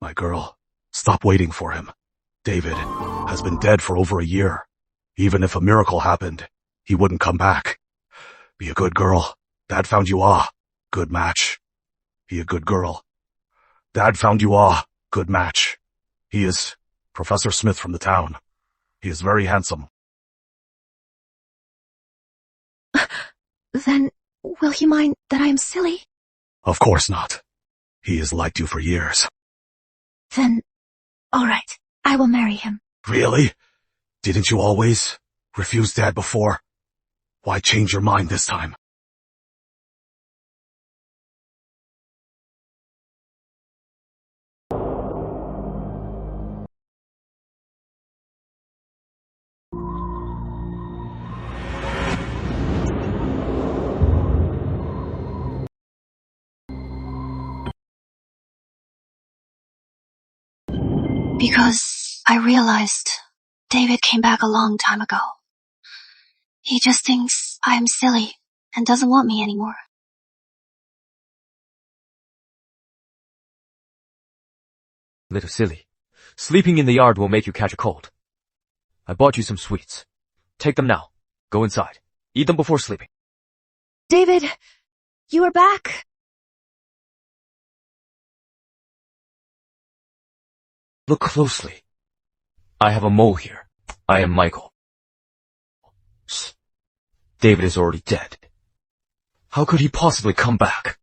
My girl, stop waiting for him. David has been dead for over a year. Even if a miracle happened, he wouldn't come back. Be a good girl. Dad found you good match. Be a good girl. Dad found you good match. He is Professor Smith from the town. He is very handsome. Then, will he mind that I am silly? Of course not. He has liked you for years. Then, alright, I will marry him. Really? Didn't you always refuse Dad before? Why change your mind this time? Because I realized David came back a long time ago. He just thinks I am silly and doesn't want me anymore. Little silly, sleeping in the yard will make you catch a cold. I bought you some sweets. Take them now. Go inside. Eat them before sleeping. David, you are back. Look closely. I have a mole here. I am Michael. David is already dead. How could he possibly come back?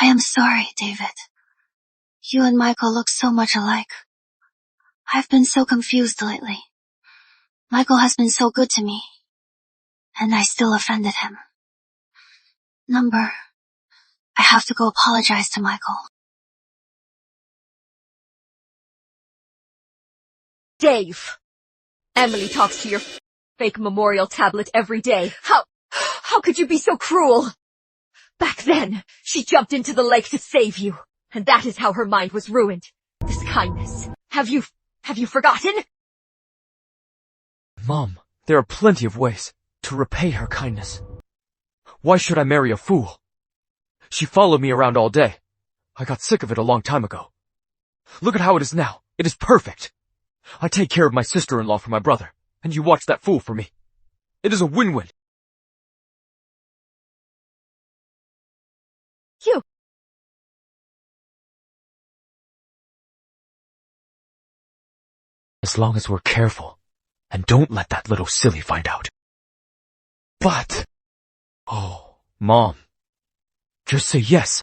I am sorry, David. You and Michael look so much alike. I've been so confused lately. Michael has been so good to me, and I still offended him. I have to go apologize to Michael. Dave! Emily talks to your fake memorial tablet every day. How could you be so cruel? Back then, she jumped into the lake to save you, and that is how her mind was ruined. This kindness. Have you forgotten? Mom, there are plenty of ways to repay her kindness. Why should I marry a fool? She followed me around all day. I got sick of it a long time ago. Look at how it is now. It is perfect. I take care of my sister-in-law for my brother, and you watch that fool for me. It is a win-win. You. As long as we're careful, and don't let that little silly find out. But, oh, Mom, just say yes.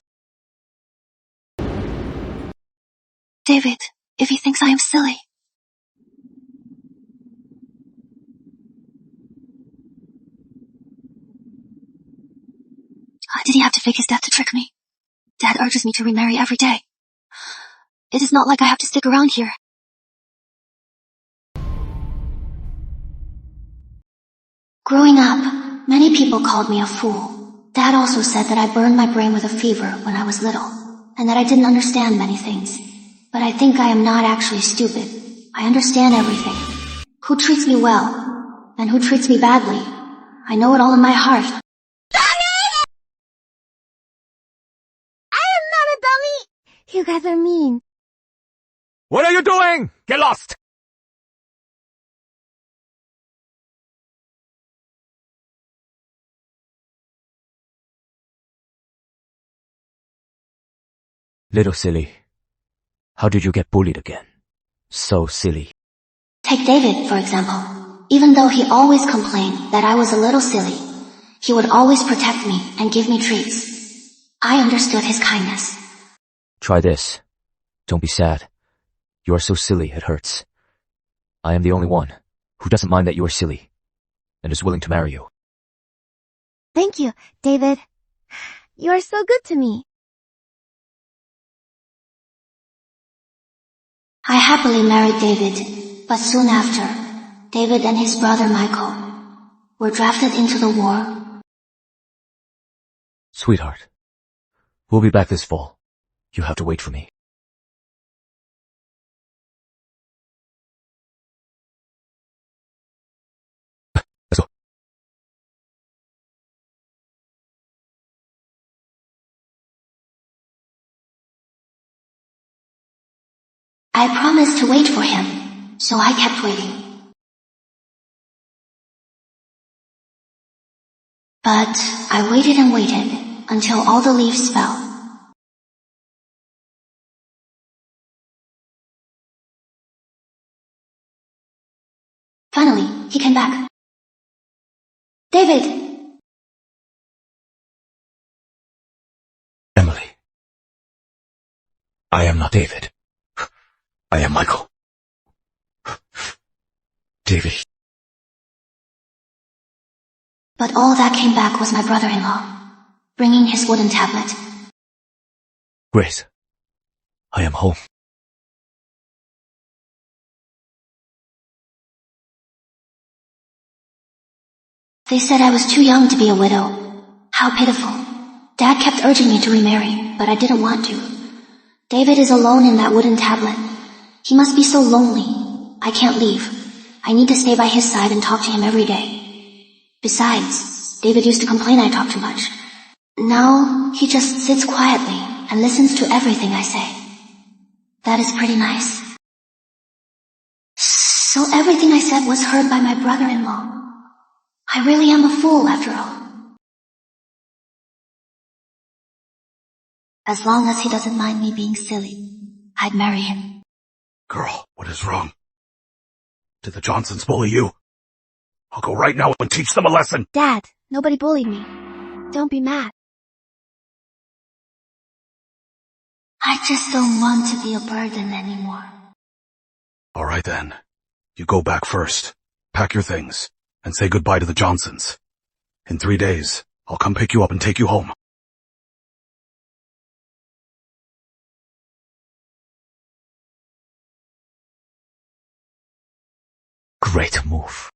David, if he thinks I am silly. Did he have to fake his death to trick me? Dad urges me to remarry every day. It is not like I have to stick around here. Growing up, many people called me a fool. Dad also said that I burned my brain with a fever when I was little, and that I didn't understand many things. But I think I am not actually stupid. I understand everything. Who treats me well, and who treats me badly. I know it all in my heart. You guys are mean. What are you doing? Get lost! Little silly, how did you get bullied again? So silly. Take David, for example. Even though he always complained that I was a little silly, he would always protect me and give me treats. I understood his kindness. Try this. Don't be sad. You are so silly, it hurts. I am the only one who doesn't mind that you are silly and is willing to marry you. Thank you, David. You are so good to me. I happily married David, but soon after, David and his brother Michael were drafted into the war. Sweetheart, we'll be back this fall. You have to wait for me. I promised to wait for him, so I kept waiting. But I waited and waited until all the leaves fell. Finally, he came back. David! Emily. I am not David. I am Michael. David. But all that came back was my brother-in-law, bringing his wooden tablet. Grace. I am home. They said I was too young to be a widow. How pitiful. Dad kept urging me to remarry, but I didn't want to. David is alone in that wooden tablet. He must be so lonely. I can't leave. I need to stay by his side and talk to him every day. Besides, David used to complain I talk too much. Now, he just sits quietly and listens to everything I say. That is pretty nice. So everything I said was heard by my brother-in-law. I really am a fool after all. As long as he doesn't mind me being silly, I'd marry him. Girl, what is wrong? Did the Johnsons bully you? I'll go right now and teach them a lesson. Dad, nobody bullied me. Don't be mad. I just don't want to be a burden anymore. All right then. You go back first. Pack your things. And say goodbye to the Johnsons. In 3 days, I'll come pick you up and take you home. Great move.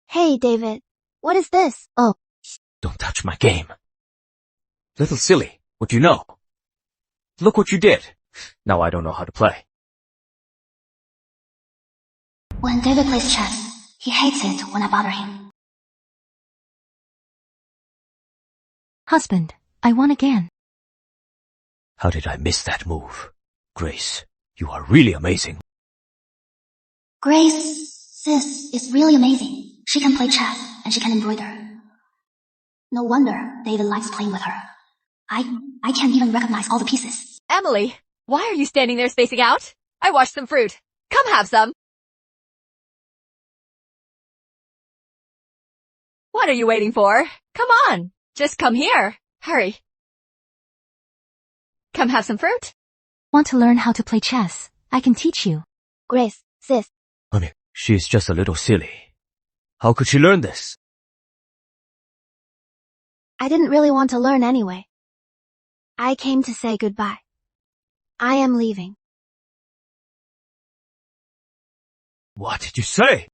Hey, David. What is this? Oh. Don't touch my game. Little silly, what do you know? Look what you did. Now I don't know how to play. When David plays chess, he hates it when I bother him. Husband, I won again. How did I miss that move? Grace, you are really amazing. Grace, sis, is really amazing. She can play chess, and she can embroider. No wonder David likes playing with her. I can't even recognize all the pieces. Emily, why are you standing there spacing out? I washed some fruit. Come have some. What are you waiting for? Come on, just come here. Hurry. Come have some fruit. Want to learn how to play chess? I can teach you. Grace, sis. Honey, she's just a little silly. How could she learn this? I didn't really want to learn anyway. I came to say goodbye. I am leaving. What did you say?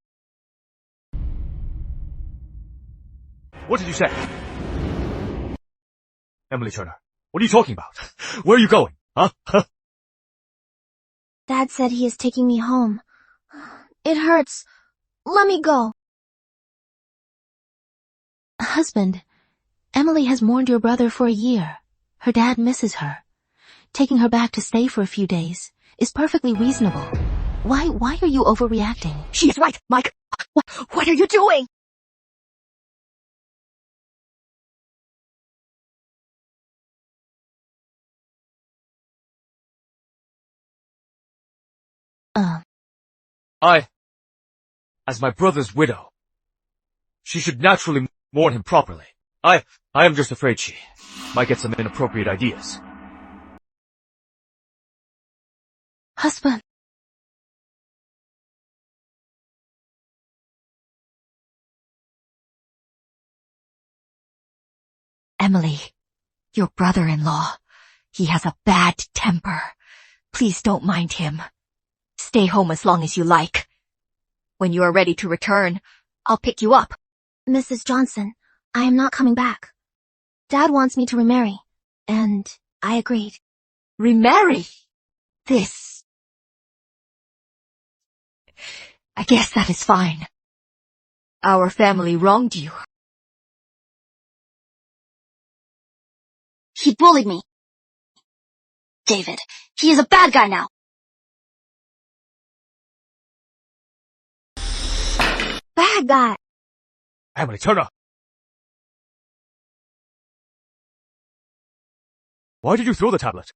What did you say? Emily Turner, what are you talking about? Where are you going? Huh? Dad said he is taking me home. It hurts. Let me go. Husband, Emily has mourned your brother for a year. Her dad misses her. Taking her back to stay for a few days is perfectly reasonable. Why are you overreacting? She is right, Mike. What are you doing? As my brother's widow, she should naturally mourn him properly. I am just afraid she might get some inappropriate ideas. Husband. Emily, your brother-in-law. He has a bad temper. Please don't mind him. Stay home as long as you like. When you are ready to return, I'll pick you up. Mrs. Johnson, I am not coming back. Dad wants me to remarry, and I agreed. Remarry? I guess that is fine. Our family wronged you. He bullied me. David, he is a bad guy now. Bad guy. Emily, turn up! Why did you throw the tablet?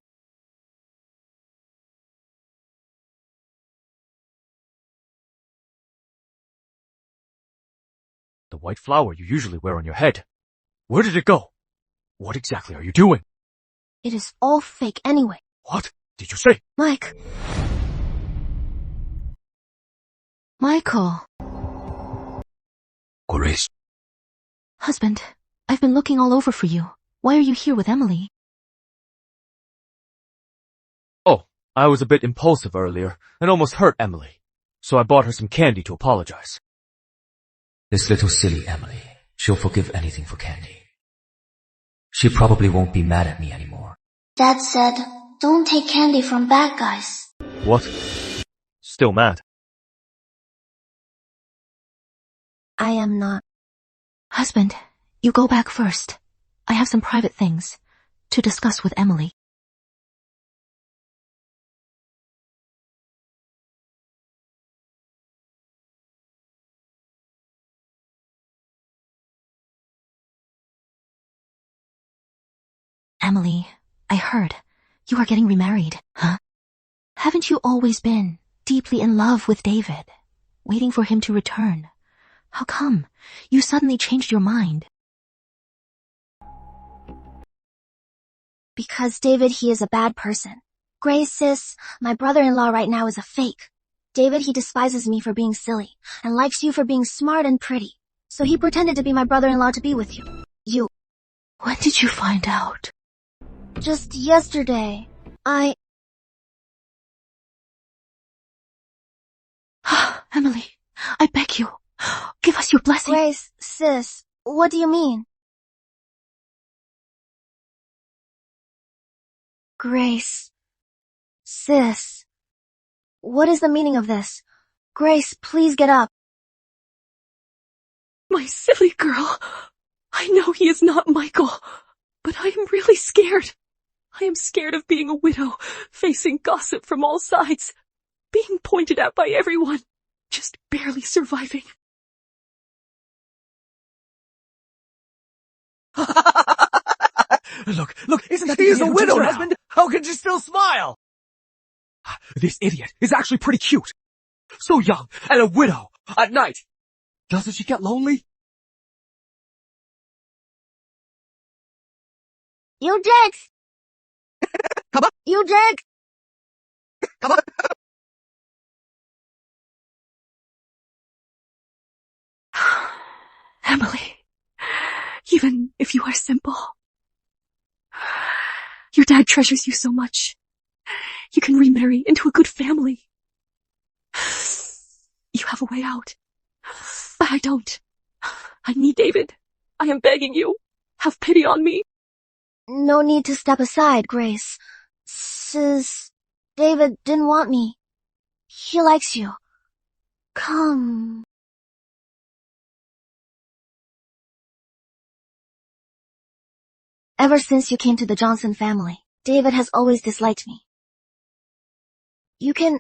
The white flower you usually wear on your head. Where did it go? What exactly are you doing? It is all fake anyway. What did you say? Mike. Michael. Grace. Husband, I've been looking all over for you. Why are you here with Emily? Oh, I was a bit impulsive earlier and almost hurt Emily. So I bought her some candy to apologize. This little silly Emily. She'll forgive anything for candy. She probably won't be mad at me anymore. Dad said, don't take candy from bad guys. What? Still mad? I am not. Husband, you go back first. I have some private things to discuss with Emily. Emily, I heard you are getting remarried, huh? Haven't you always been deeply in love with David, waiting for him to return? How come you suddenly changed your mind? Because David, he is a bad person. Grace, sis, my brother-in-law right now is a fake. David, he despises me for being silly and likes you for being smart and pretty. So he pretended to be my brother-in-law to be with you. When did you find out? Just yesterday. Emily, I beg you, give us your blessing. Grace, sis, what do you mean? Grace, sis, what is the meaning of this? Grace, please get up. My silly girl. I know he is not Michael, but I am really scared. I am scared of being a widow, facing gossip from all sides, being pointed at by everyone, just barely surviving. Look, isn't that the a widow husband? How can you still smile? This idiot is actually pretty cute. So young, and a widow, at night. Doesn't she get lonely? You jerks! Come on! You jerks! Come on! Emily, even if you are simple, your dad treasures you so much. You can remarry into a good family. You have a way out. But I don't. I need David. I am begging you. Have pity on me. No need to step aside, Grace. Sis, David didn't want me. He likes you. Come. Ever since you came to the Johnson family, David has always disliked me. You can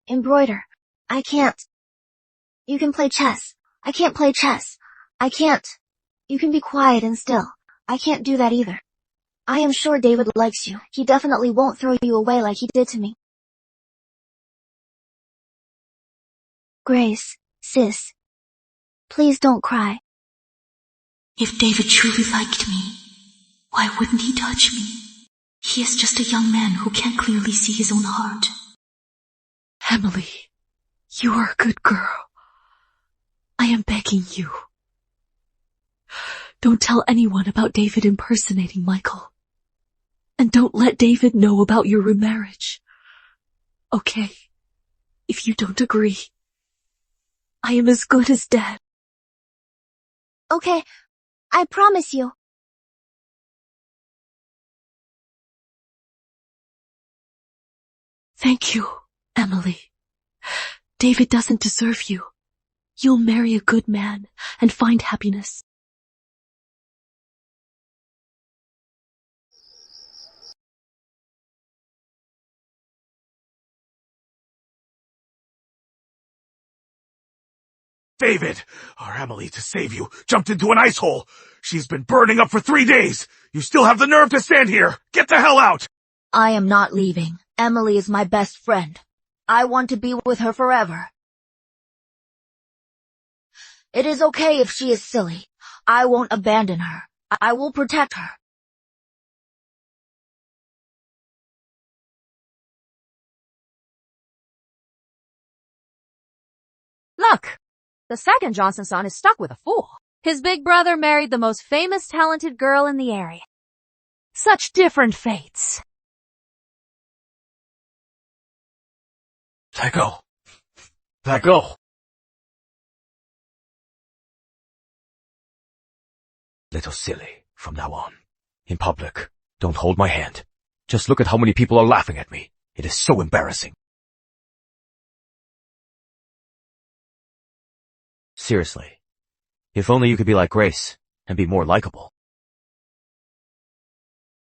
embroider. I can't. You can play chess. I can't play chess. I can't. You can be quiet and still. I can't do that either. I am sure David likes you. He definitely won't throw you away like he did to me. Grace, sis, please don't cry. If David truly liked me, why wouldn't he touch me? He is just a young man who can't clearly see his own heart. Emily, you are a good girl. I am begging you. Don't tell anyone about David impersonating Michael. And don't let David know about your remarriage. Okay, if you don't agree, I am as good as dead. Okay, I promise you. Thank you, Emily. David doesn't deserve you. You'll marry a good man and find happiness. David! Our Emily, to save you, jumped into an ice hole. She's been burning up for 3 days. You still have the nerve to stand here. Get the hell out! I am not leaving. Emily is my best friend. I want to be with her forever. It is okay if she is silly. I won't abandon her. I will protect her. Look! The second Johnson son is stuck with a fool. His big brother married the most famous, talented girl in the area. Such different fates. Let go. Let go. Little silly, from now on. In public, don't hold my hand. Just look at how many people are laughing at me. It is so embarrassing. Seriously, if only you could be like Grace and be more likable.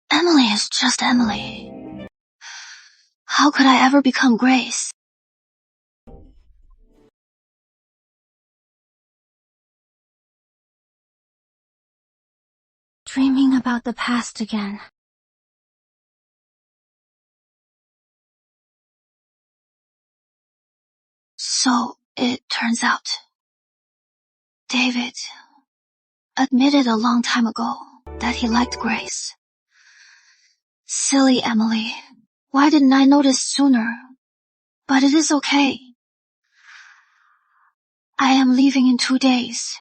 Emily is just Emily. How could I ever become Grace? Dreaming about the past again. So, it turns out, David admitted a long time ago that he liked Grace. Silly Emily. Why didn't I notice sooner? But it is okay. I am leaving in 2 days.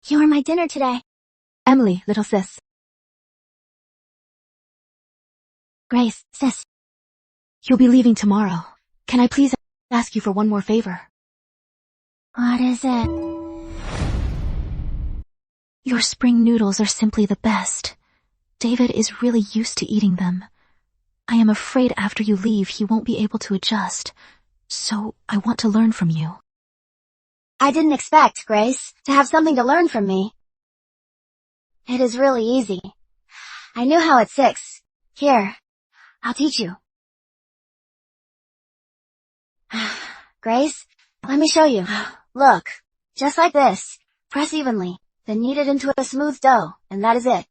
You were my dinner today. Emily, little sis. Grace, sis. You'll be leaving tomorrow. Can I please ask you for one more favor? What is it? Your spring noodles are simply the best. David is really used to eating them. I am afraid after you leave he won't be able to adjust. So I want to learn from you. I didn't expect, Grace, to have something to learn from me. It is really easy. I knew how it sticks. Here, I'll teach you. Grace, let me show you. Look, just like this. Press evenly, then knead it into a smooth dough, and that is it.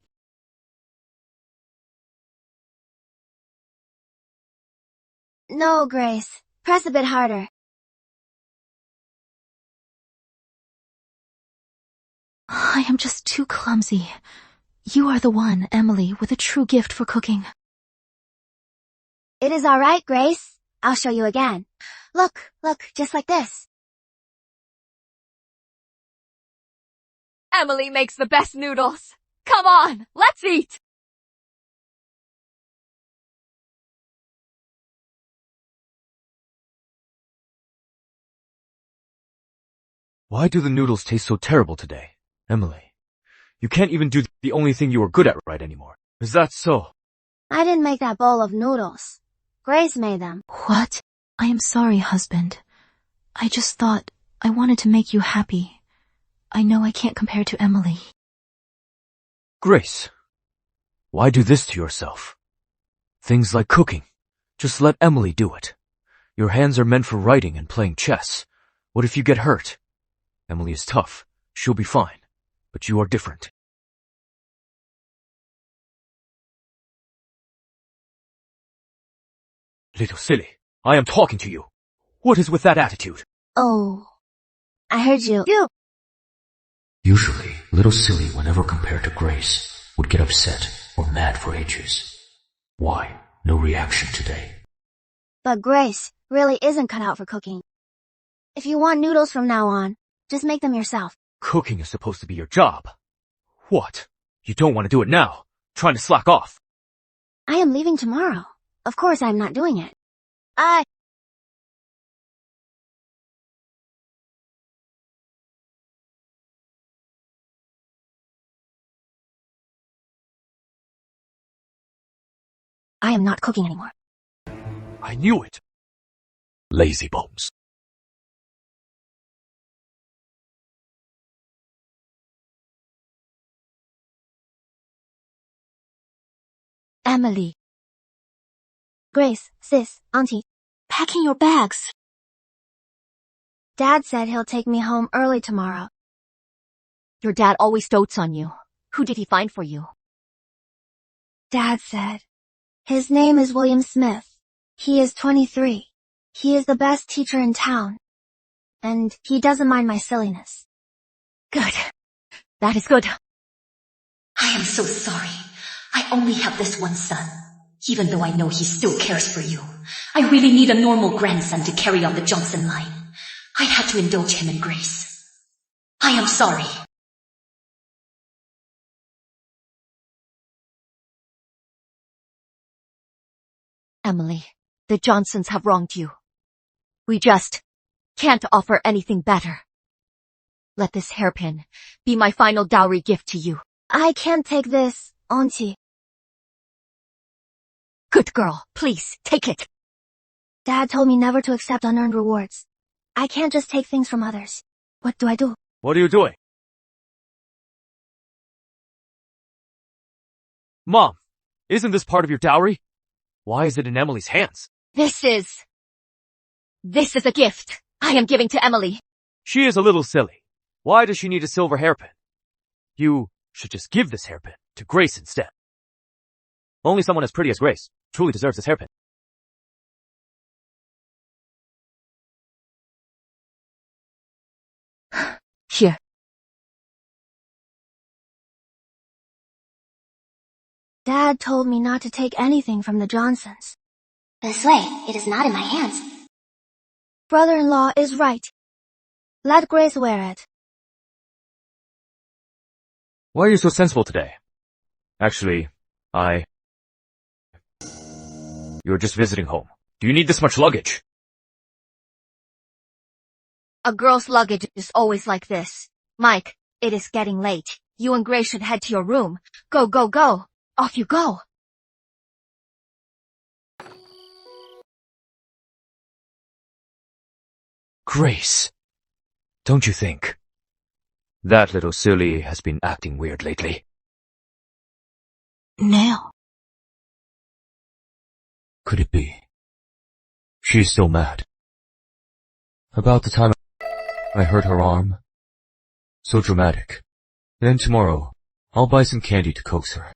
No, Grace. Press a bit harder. I am just too clumsy. You are the one, Emily, with a true gift for cooking. It is all right, Grace. I'll show you again. Look, just like this. Emily makes the best noodles. Come on, let's eat! Why do the noodles taste so terrible today? Emily, you can't even do the only thing you were good at right anymore. Is that so? I didn't make that bowl of noodles. Grace made them. What? I am sorry, husband. I just thought I wanted to make you happy. I know I can't compare to Emily. Grace, why do this to yourself? Things like cooking. Just let Emily do it. Your hands are meant for writing and playing chess. What if you get hurt? Emily is tough. She'll be fine. But you are different. Little silly, I am talking to you. What is with that attitude? Oh, I heard you. Usually, little silly, whenever compared to Grace, would get upset or mad for ages. Why? No reaction today. But Grace really isn't cut out for cooking. If you want noodles from now on, just make them yourself. Cooking is supposed to be your job. What? You don't want to do it now. Trying to slack off. I am leaving tomorrow. Of course I'm not doing it. I am not cooking anymore. I knew it. Lazy bones. Emily. Grace, sis, auntie, packing your bags. Dad said he'll take me home early tomorrow. Your dad always dotes on you. Who did he find for you? Dad said. His name is William Smith. He is 23. He is the best teacher in town. And he doesn't mind my silliness. Good. That is good. I am so sorry. I only have this one son. Even though I know he still cares for you, I really need a normal grandson to carry on the Johnson line. I had to indulge him in Grace. I am sorry. Emily, the Johnsons have wronged you. We just can't offer anything better. Let this hairpin be my final dowry gift to you. I can't take this, auntie. Good girl, please, take it. Dad told me never to accept unearned rewards. I can't just take things from others. What do I do? What are you doing? Mom, isn't this part of your dowry? Why is it in Emily's hands? This is a gift I am giving to Emily. She is a little silly. Why does she need a silver hairpin? You should just give this hairpin to Grace instead. Only someone as pretty as Grace truly deserves this hairpin. Here. Dad told me not to take anything from the Johnsons. This way, it is not in my hands. Brother-in-law is right. Let Grace wear it. Why are you so sensible today? Actually, You're just visiting home. Do you need this much luggage? A girl's luggage is always like this. Mike, it is getting late. You and Grace should head to your room. Go, go, go. Off you go. Grace, don't you think? That little silly has been acting weird lately. Now. Could it be? She's still mad. About the time I hurt her arm. So dramatic. Then tomorrow, I'll buy some candy to coax her.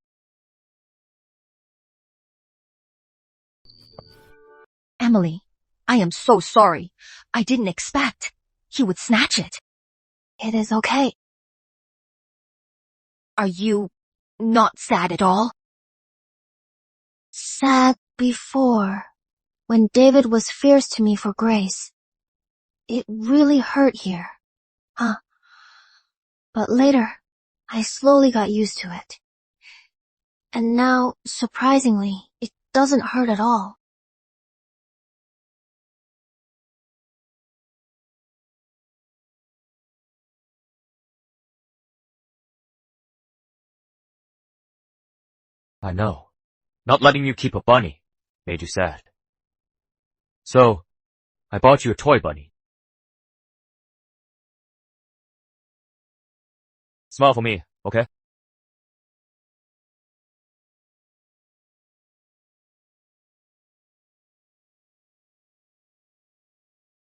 Emily, I am so sorry. I didn't expect he would snatch it. It is okay. Are you not sad at all? Sad before, when David was fierce to me for Grace. It really hurt here. But later, I slowly got used to it. And now, surprisingly, it doesn't hurt at all. I know. Not letting you keep a bunny made you sad. So, I bought you a toy bunny. Smile for me, okay?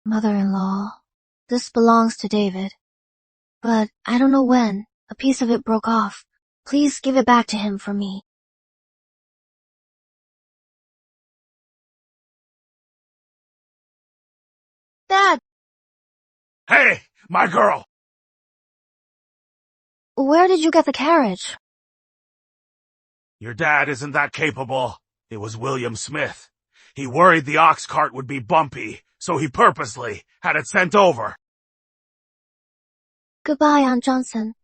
Mother-in-law, this belongs to David. But I don't know when, a piece of it broke off. Please give it back to him for me. Dad! Hey, my girl! Where did you get the carriage? Your dad isn't that capable. It was William Smith. He worried the ox cart would be bumpy, so he purposely had it sent over. Goodbye, Aunt Johnson.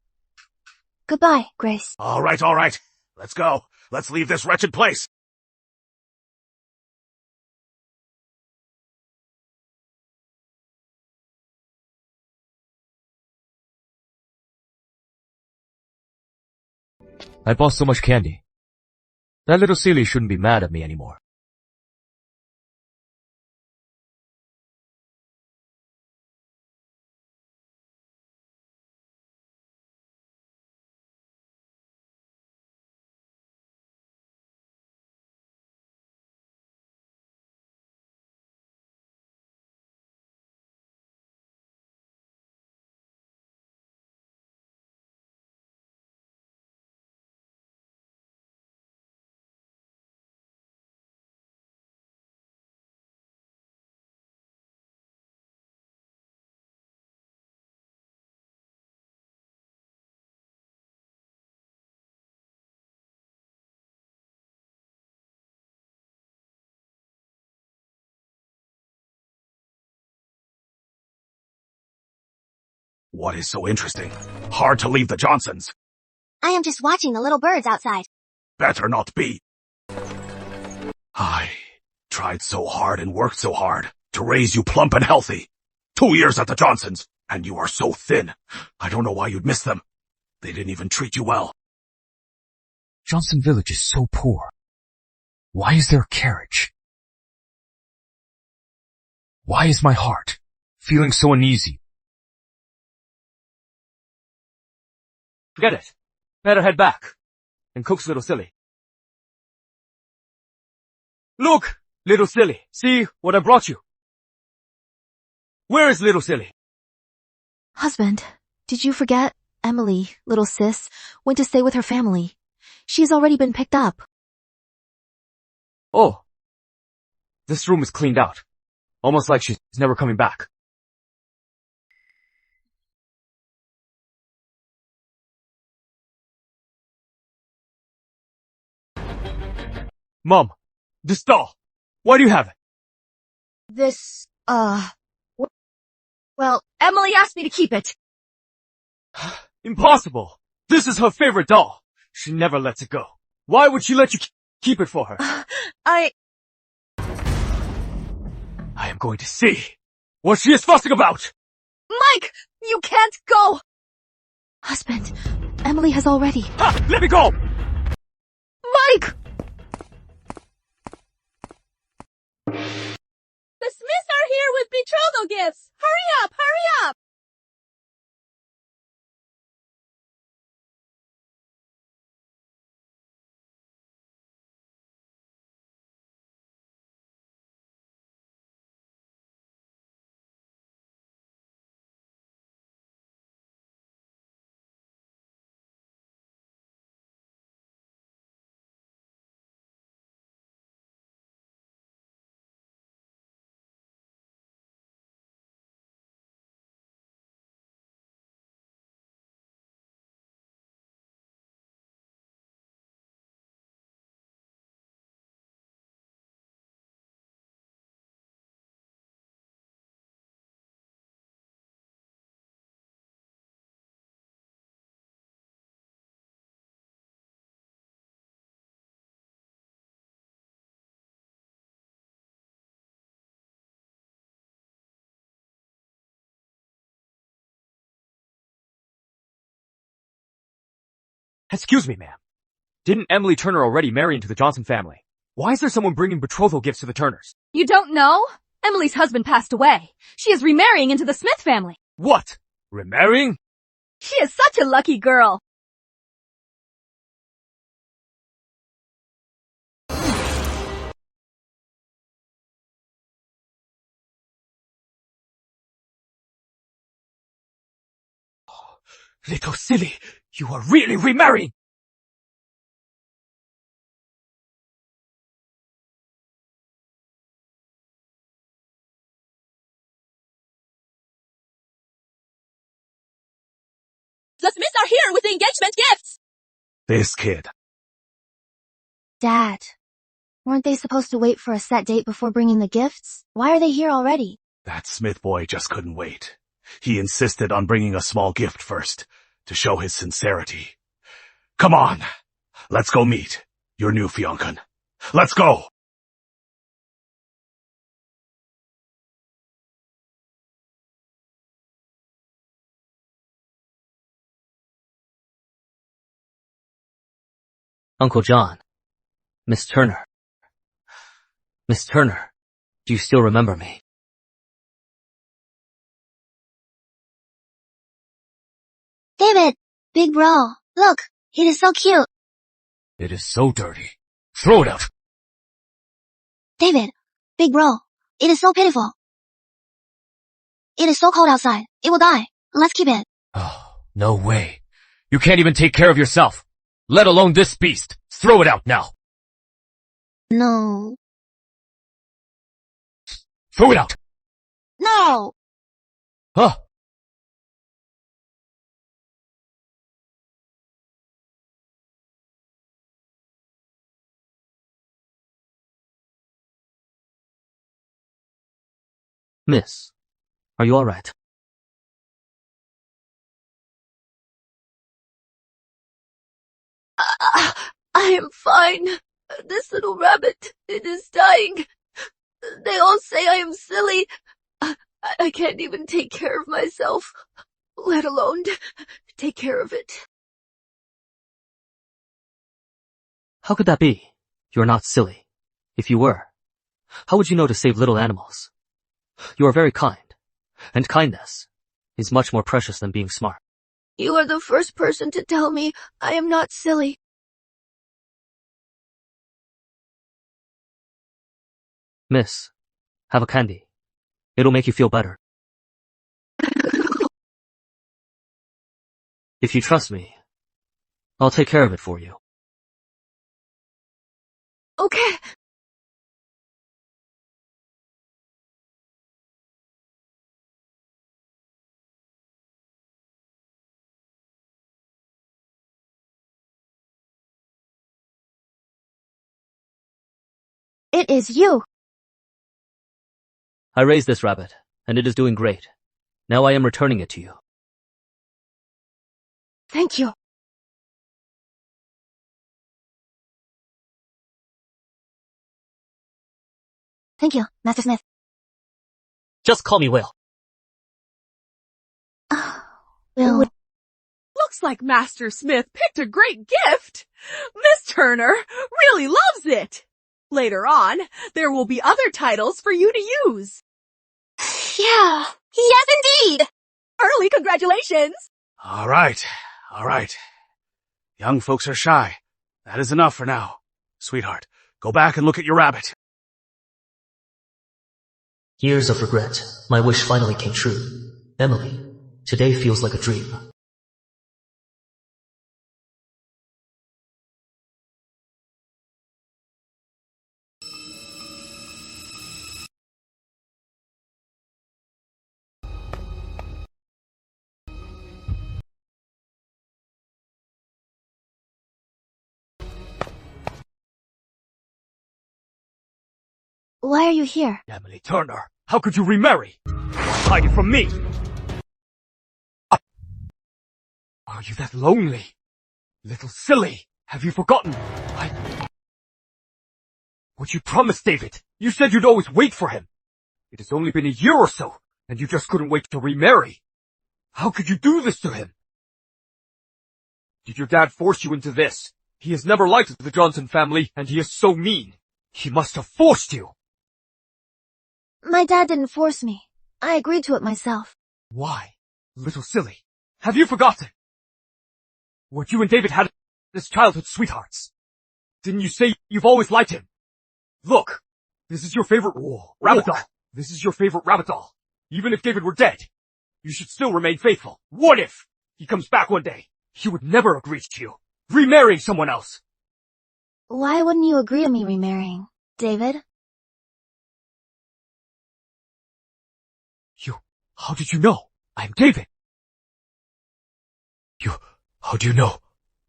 Goodbye, Grace. All right. Let's go. Let's leave this wretched place. I bought so much candy. That little silly shouldn't be mad at me anymore. What is so interesting? Hard to leave the Johnsons. I am just watching the little birds outside. Better not be. I tried so hard and worked so hard to raise you plump and healthy. 2 years at the Johnsons, and you are so thin. I don't know why you'd miss them. They didn't even treat you well. Johnson Village is so poor. Why is there a carriage? Why is my heart feeling so uneasy? Forget it. Better head back. And cook's little silly. Look, little silly. See what I brought you. Where is little silly? Husband, did you forget? Emily, little sis, went to stay with her family. She's already been picked up. Oh. This room is cleaned out. Almost like she's never coming back. Mom, this doll. Why do you have it? This, well, Emily asked me to keep it. Impossible. This is her favorite doll. She never lets it go. Why would she let you keep it for her? I am going to see what she is fussing about. Mike, you can't go. Husband, Emily has already. Ha! Let me go! Mike! The Smiths are here with betrothal gifts! Hurry up, hurry up! Excuse me, ma'am. Didn't Emily Turner already marry into the Johnson family? Why is there someone bringing betrothal gifts to the Turners? You don't know? Emily's husband passed away. She is remarrying into the Smith family. What? Remarrying? She is such a lucky girl. Little silly, you are really remarrying! The Smiths are here with the engagement gifts! This kid. Dad, weren't they supposed to wait for a set date before bringing the gifts? Why are they here already? That Smith boy just couldn't wait. He insisted on bringing a small gift first, to show his sincerity. Come on. Let's go meet your new fiancé. Let's go! Uncle John. Miss Turner. Miss Turner, do you still remember me? David, big bro, look, it is so cute. It is so dirty. Throw it out. David, big bro, it is so pitiful. It is so cold outside, it will die. Let's keep it. Oh, no way. You can't even take care of yourself, let alone this beast. Throw it out now. No. Throw it out. No! Huh? Miss, are you alright? I am fine. This little rabbit, it is dying. They all say I am silly. I can't even take care of myself, let alone take care of it. How could that be? You're not silly. If you were, how would you know to save little animals? You are very kind, and kindness is much more precious than being smart. You are the first person to tell me I am not silly. Miss, have a candy. It'll make you feel better. If you trust me, I'll take care of it for you. Okay. It is you. I raised this rabbit, and it is doing great. Now I am returning it to you. Thank you. Thank you, Master Smith. Just call me Will. Will. Looks like Master Smith picked a great gift. Miss Turner really loves it. Later on, there will be other titles for you to use. Yeah. Yes, indeed. Early congratulations. All right. Young folks are shy. That is enough for now. Sweetheart, go back and look at your rabbit. Years of regret. My wish finally came true. Emily, today feels like a dream. Why are you here? Emily Turner, how could you remarry? Hide it from me! Are you that lonely? Little silly, have you forgotten? What you promised, David? You said you'd always wait for him. It has only been a year or so, and you just couldn't wait to remarry. How could you do this to him? Did your dad force you into this? He has never liked the Johnson family, and he is so mean. He must have forced you. My dad didn't force me. I agreed to it myself. Why? Little silly. Have you forgotten? What you and David had as childhood sweethearts. Didn't you say you've always liked him? Look, this is your favorite rabbit doll. This is your favorite rabbit doll. Even if David were dead, you should still remain faithful. What if he comes back one day? He would never agree to you remarrying someone else. Why wouldn't you agree to me remarrying, David? How did you know? I am David. How do you know?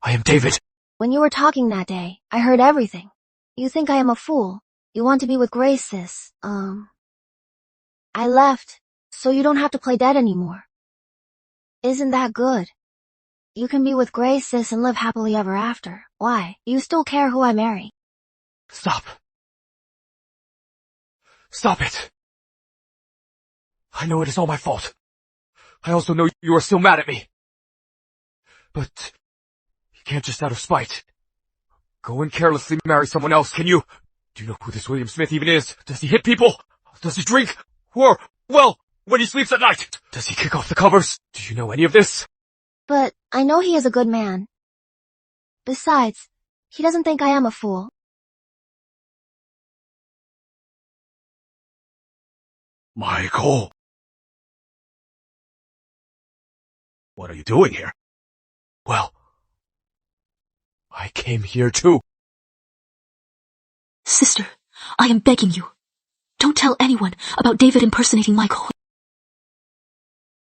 I am David. When you were talking that day, I heard everything. You think I am a fool. You want to be with Grace, sis. I left, so you don't have to play dead anymore. Isn't that good? You can be with Grace, sis, and live happily ever after. Why? You still care who I marry. Stop. Stop it. I know it is all my fault. I also know you are still mad at me. But you can't just out of spite go and carelessly marry someone else, can you? Do you know who this William Smith even is? Does he hit people? Does he drink? Or, well, when he sleeps at night, does he kick off the covers? Do you know any of this? But I know he is a good man. Besides, he doesn't think I am a fool. Michael! What are you doing here? Well, I came here too. Sister, I am begging you. Don't tell anyone about David impersonating Michael.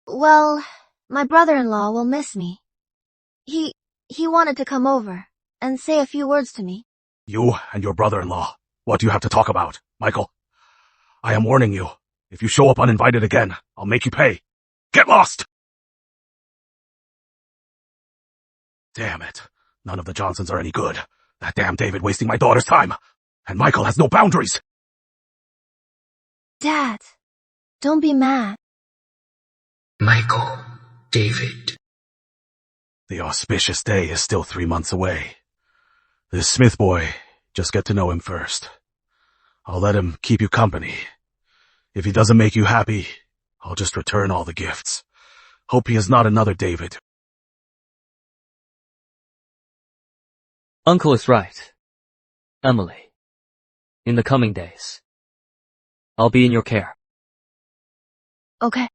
Well, my brother-in-law will miss me. He wanted to come over and say a few words to me. You and your brother-in-law. What do you have to talk about, Michael? I am warning you. If you show up uninvited again, I'll make you pay. Get lost! Damn it. None of the Johnsons are any good. That damn David wasting my daughter's time. And Michael has no boundaries. Dad, don't be mad. Michael, David. The auspicious day is still 3 months away. This Smith boy, just get to know him first. I'll let him keep you company. If he doesn't make you happy, I'll just return all the gifts. Hope he is not another David. Uncle is right. Emily, in the coming days, I'll be in your care. Okay.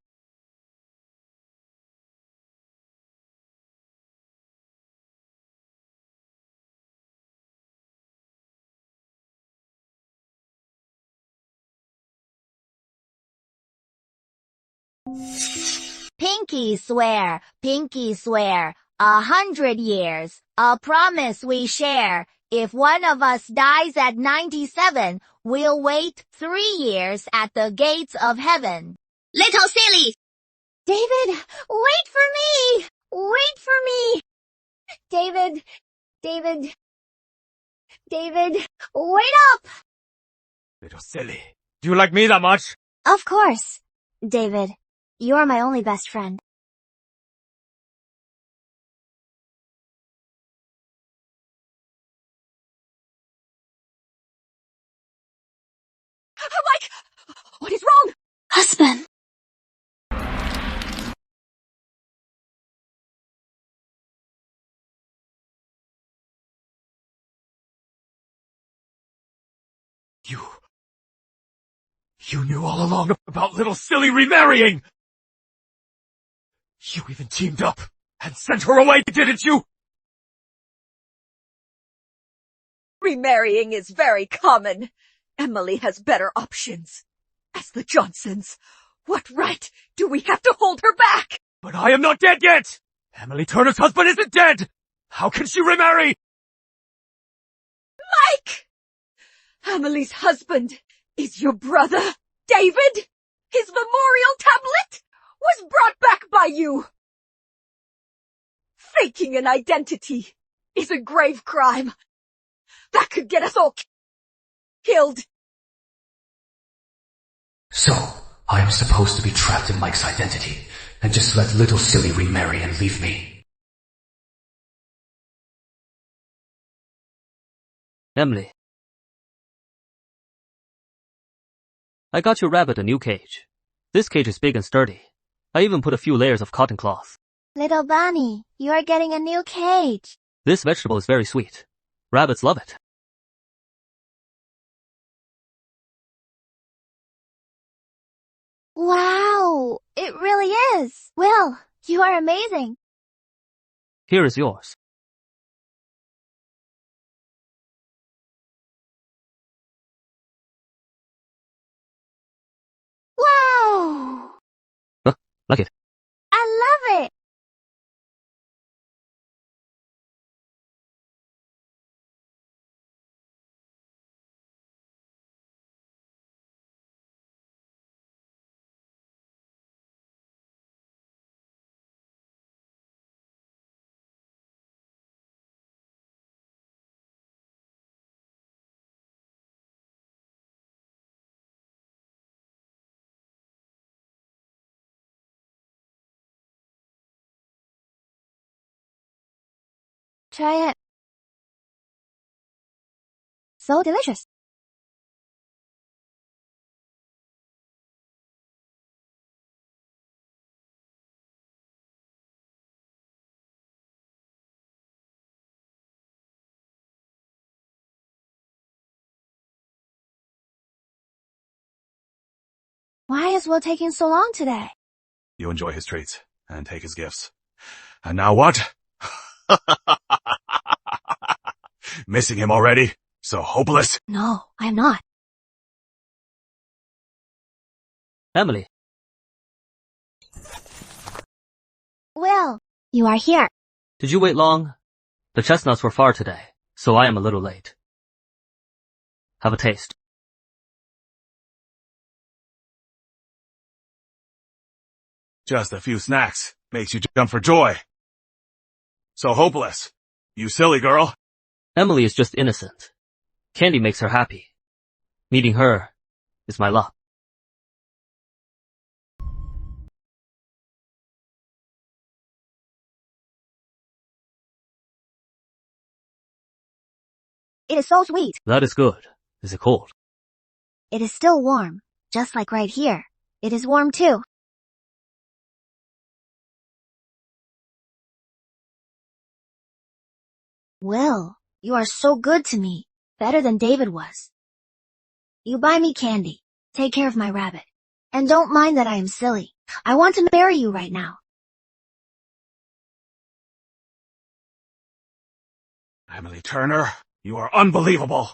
Pinky swear, 100 years, a promise we share. If one of us dies at 97, we'll wait 3 years at the gates of heaven. Little silly! David, wait for me! Wait for me! David, wait up! Little silly. Do you like me that much? Of course. David, you're my only best friend. Mike! What is wrong? Husband! You knew all along about little silly remarrying! You even teamed up and sent her away, didn't you? Remarrying is very common. Emily has better options. As the Johnsons, what right do we have to hold her back? But I am not dead yet! Emily Turner's husband isn't dead! How can she remarry? Mike! Emily's husband is your brother, David? His memorial tablet was brought back by you. Faking an identity is a grave crime. That could get us all killed. So, I am supposed to be trapped in Mike's identity and just let little silly remarry and leave me. Emily. I got your rabbit a new cage. This cage is big and sturdy. I even put a few layers of cotton cloth. Little bunny, you are getting a new cage. This vegetable is very sweet. Rabbits love it. Wow, it really is. Will, you are amazing. Here is yours. Wow! Like it. I love it. Try it. So delicious. Why is Will taking so long today? You enjoy his treats and take his gifts. And now what? Missing him already? So hopeless? No, I'm not. Emily, Will, you are here. did you wait long? The chestnuts were far today, so I am a little late. Have a taste. Just a few snacks makes you jump for joy. So hopeless. You silly girl. Emily is just innocent. Candy makes her happy. Meeting her is my luck. It is so sweet. That is good. Is it cold? It is still warm, just like right here. It is warm too. Will, you are so good to me. Better than David was. You buy me candy. Take care of my rabbit. And don't mind that I am silly. I want to marry you right now. Emily Turner, you are unbelievable.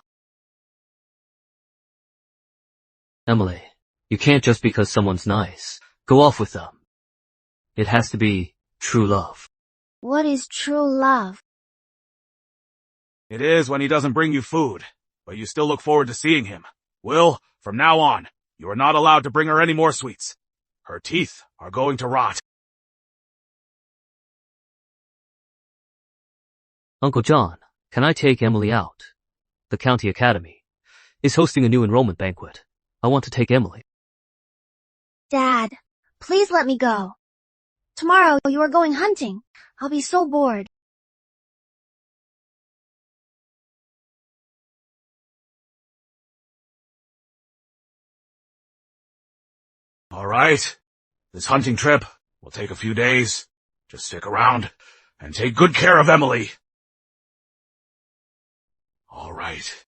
Emily, you can't just because someone's nice go off with them. It has to be true love. What is true love? It is when he doesn't bring you food, but you still look forward to seeing him. Will, from now on, you are not allowed to bring her any more sweets. Her teeth are going to rot. Uncle John, can I take Emily out? The county academy is hosting a new enrollment banquet. I want to take Emily. Dad, please let me go. Tomorrow you are going hunting. I'll be so bored. All right. This hunting trip will take a few days. Just stick around and take good care of Emily. All right.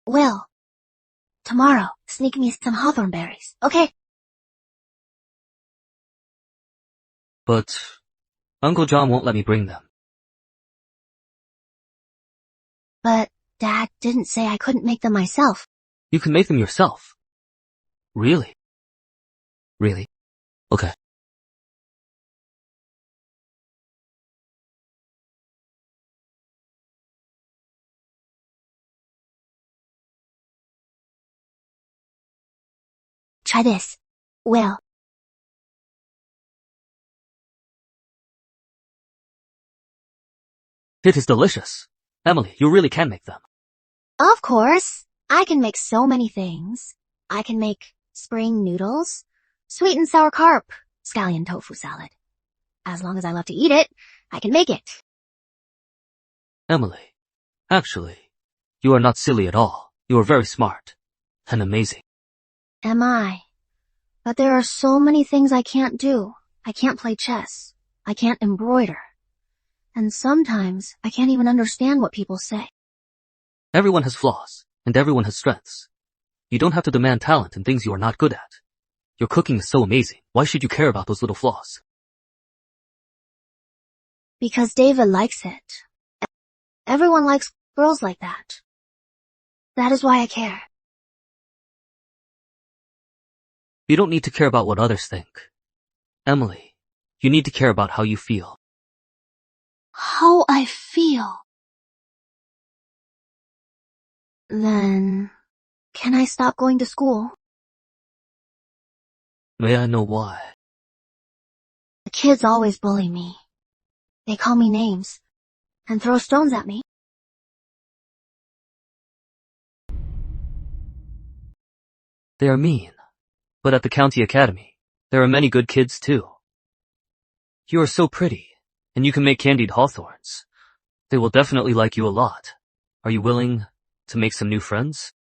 Will, tomorrow sneak me some hawthorn berries, okay? But Uncle John won't let me bring them. But Dad didn't say I couldn't make them myself. You can make them yourself. Really? Really? Okay. Try this. Will. It is delicious. Emily, you really can make them. Of course. I can make so many things. I can make spring noodles, sweet and sour carp, scallion tofu salad. As long as I love to eat it, I can make it. Emily, actually, you are not silly at all. You are very smart and amazing. Am I? But there are so many things I can't do. I can't play chess. I can't embroider. And sometimes I can't even understand what people say. Everyone has flaws, and everyone has strengths. You don't have to demand talent in things you are not good at. Your cooking is so amazing. Why should you care about those little flaws? Because David likes it. Everyone likes girls like that. That is why I care. You don't need to care about what others think. Emily, you need to care about how you feel. How I feel. Then, can I stop going to school? May I know why? The kids always bully me. They call me names and throw stones at me. They are mean. But at the county academy, there are many good kids too. You are so pretty, and you can make candied hawthorns. They will definitely like you a lot. Are you willing to make some new friends?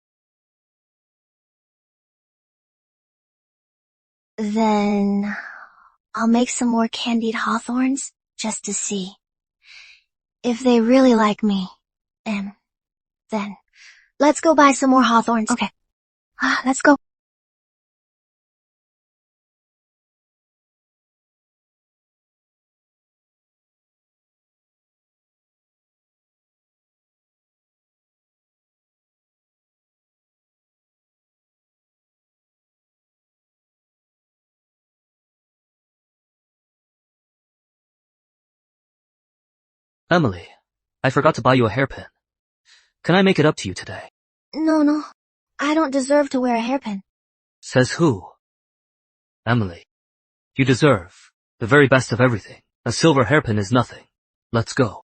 Then I'll make some more candied hawthorns just to see. If they really like me, then let's go buy some more hawthorns. Okay. Let's go. Emily, I forgot to buy you a hairpin. Can I make it up to you today? No. I don't deserve to wear a hairpin. Says who? Emily, you deserve the very best of everything. A silver hairpin is nothing. Let's go.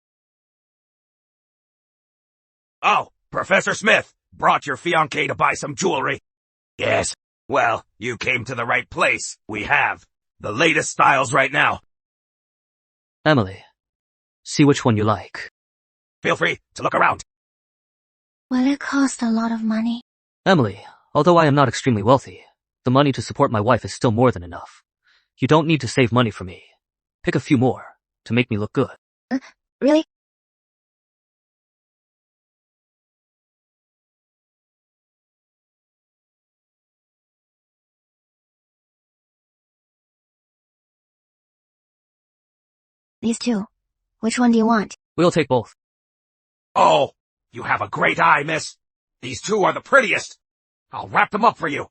Oh, Professor Smith, brought your fiancée to buy some jewelry. Yes, well, you came to the right place. We have the latest styles right now. Emily, see which one you like. Feel free to look around. Will it cost a lot of money? Emily, although I am not extremely wealthy, the money to support my wife is still more than enough. You don't need to save money for me. Pick a few more to make me look good. Really? These two. Which one do you want? We'll take both. Oh, you have a great eye, miss. These two are the prettiest. I'll wrap them up for you.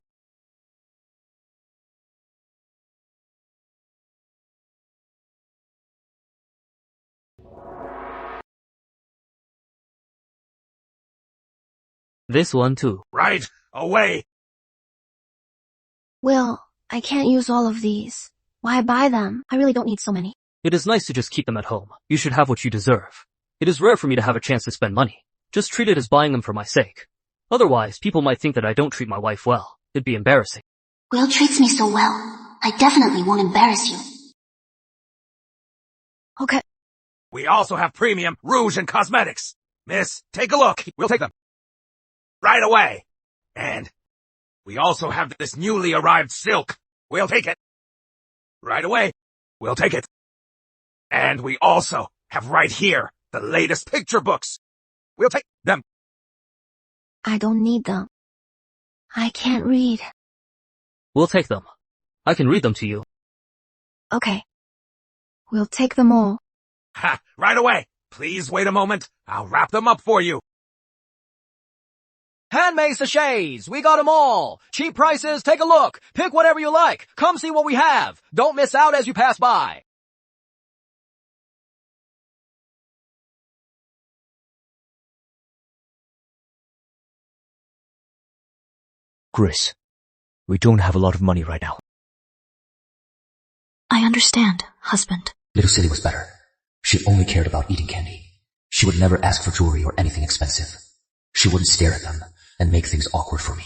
This one too. Right away. Will, I can't use all of these. Why buy them? I really don't need so many. It is nice to just keep them at home. You should have what you deserve. It is rare for me to have a chance to spend money. Just treat it as buying them for my sake. Otherwise, people might think that I don't treat my wife well. It'd be embarrassing. Will treats me so well. I definitely won't embarrass you. Okay. We also have premium rouge and cosmetics. Miss, take a look. We'll take them. Right away. And we also have this newly arrived silk. We'll take it. Right away. We'll take it. And we also have right here the latest picture books. We'll take them. I don't need them. I can't read. We'll take them. I can read them to you. Okay. We'll take them all. Ha! Right away. Please wait a moment. I'll wrap them up for you. Handmade sachets, we got 'em all. Cheap prices, take a look. Pick whatever you like. Come see what we have. Don't miss out as you pass by. Grace, we don't have a lot of money right now. I understand, husband. Little Silly was better. She only cared about eating candy. She would never ask for jewelry or anything expensive. She wouldn't stare at them and make things awkward for me.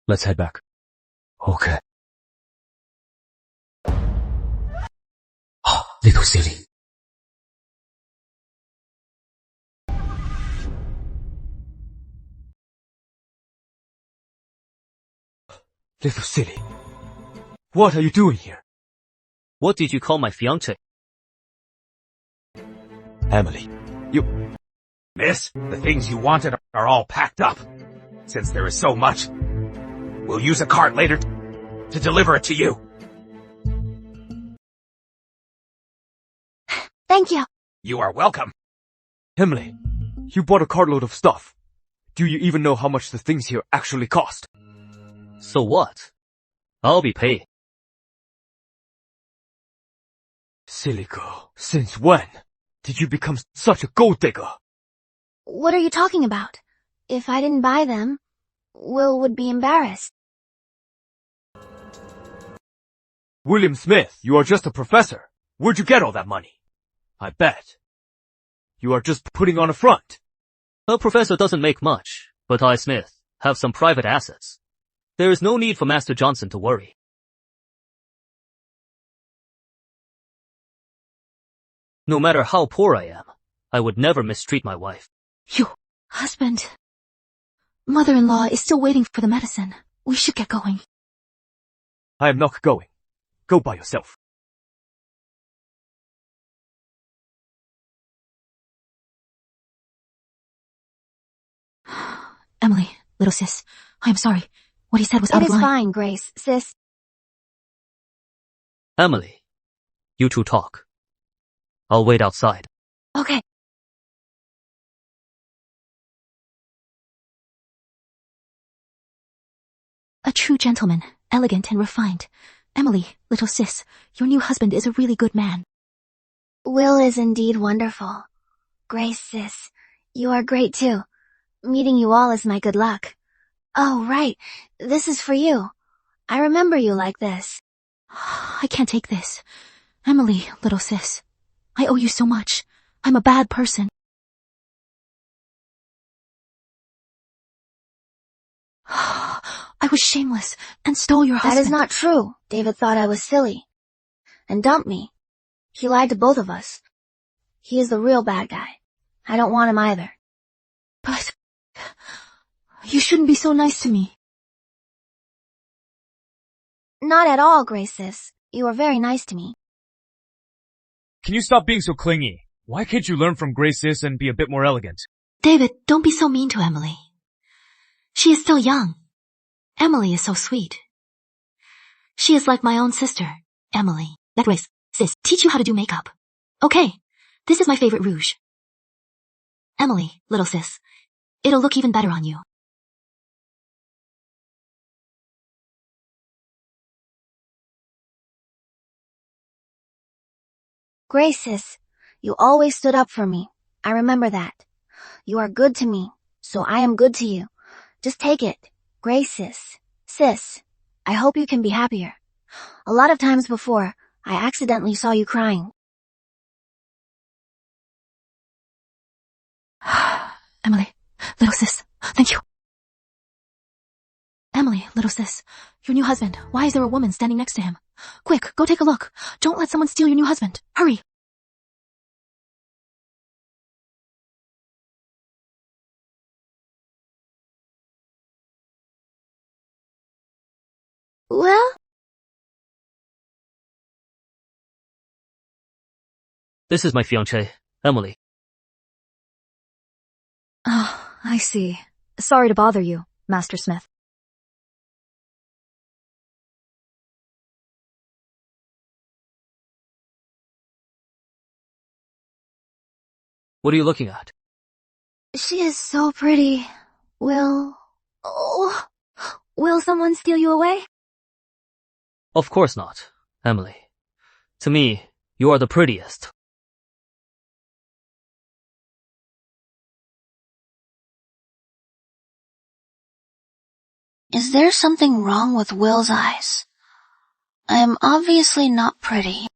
Let's head back. Okay. Ah, Little Silly. Little Silly. What are you doing here? What did you call my fiancée? Emily, Miss, the things you wanted are all packed up. Since there is so much, we'll use a cart later to deliver it to you. Thank you. You are welcome. Emily, you bought a cartload of stuff. Do you even know how much the things here actually cost? So what? I'll be paying. Silly girl, since when did you become such a gold digger? What are you talking about? If I didn't buy them, Will would be embarrassed. William Smith, you are just a professor. Where'd you get all that money? I bet. You are just putting on a front. A professor doesn't make much, but I, Smith, have some private assets. There is no need for Master Johnson to worry. No matter how poor I am, I would never mistreat my wife. You, husband. Mother-in-law is still waiting for the medicine. We should get going. I am not going. Go by yourself. Emily, little sis, I am sorry. What he said was out of line. It is fine, Grace, sis. Emily, you two talk. I'll wait outside. Okay. A true gentleman, elegant and refined. Emily, little sis, your new husband is a really good man. Will is indeed wonderful. Grace, sis, you are great too. Meeting you all is my good luck. Oh, right. This is for you. I remember you like this. I can't take this. Emily, little sis, I owe you so much. I'm a bad person. I was shameless and stole your husband. That is not true. David thought I was silly and dumped me. He lied to both of us. He is the real bad guy. I don't want him either. But you shouldn't be so nice to me. Not at all, Grace sis. You are very nice to me. Can you stop being so clingy? Why can't you learn from Grace sis and be a bit more elegant? David, don't be so mean to Emily. She is still young. Emily is so sweet. She is like my own sister, Emily. Let Grace, sis, teach you how to do makeup. Okay, this is my favorite rouge. Emily, little sis, it'll look even better on you. Grace sis, you always stood up for me. I remember that. You are good to me, so I am good to you. Just take it. Grace sis. Sis, I hope you can be happier. A lot of times before, I accidentally saw you crying. Emily, little sis, thank you. Emily, little sis, your new husband, why is there a woman standing next to him? Quick, go take a look. Don't let someone steal your new husband. Hurry. Well? This is my fiancée, Emily. Oh, I see. Sorry to bother you, Master Smith. What are you looking at? She is so pretty. Will someone steal you away? Of course not, Emily. To me, you are the prettiest. Is there something wrong with Will's eyes? I am obviously not pretty.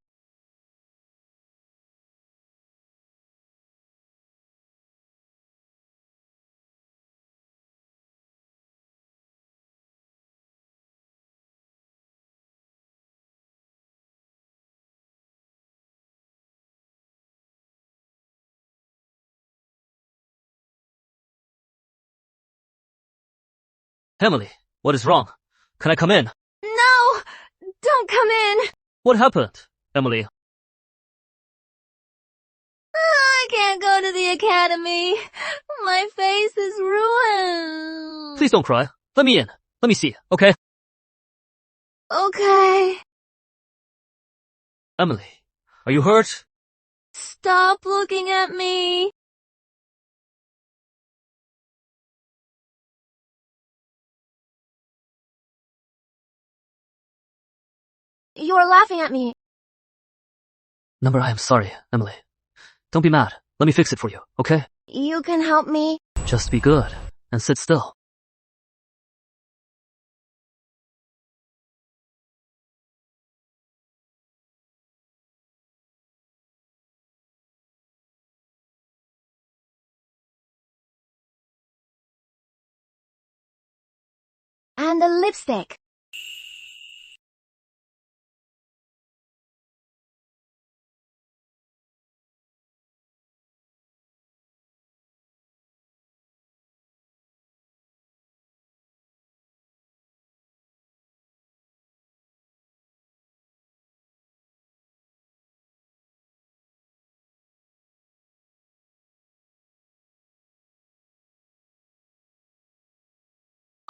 Emily, what is wrong? Can I come in? No! Don't come in! What happened, Emily? I can't go to the academy. My face is ruined. Please don't cry. Let me in. Let me see, okay? Okay. Emily, are you hurt? Stop looking at me. You are laughing at me. Number, I am sorry, Emily. Don't be mad. Let me fix it for you, okay? You can help me. Just be good and sit still. And the lipstick.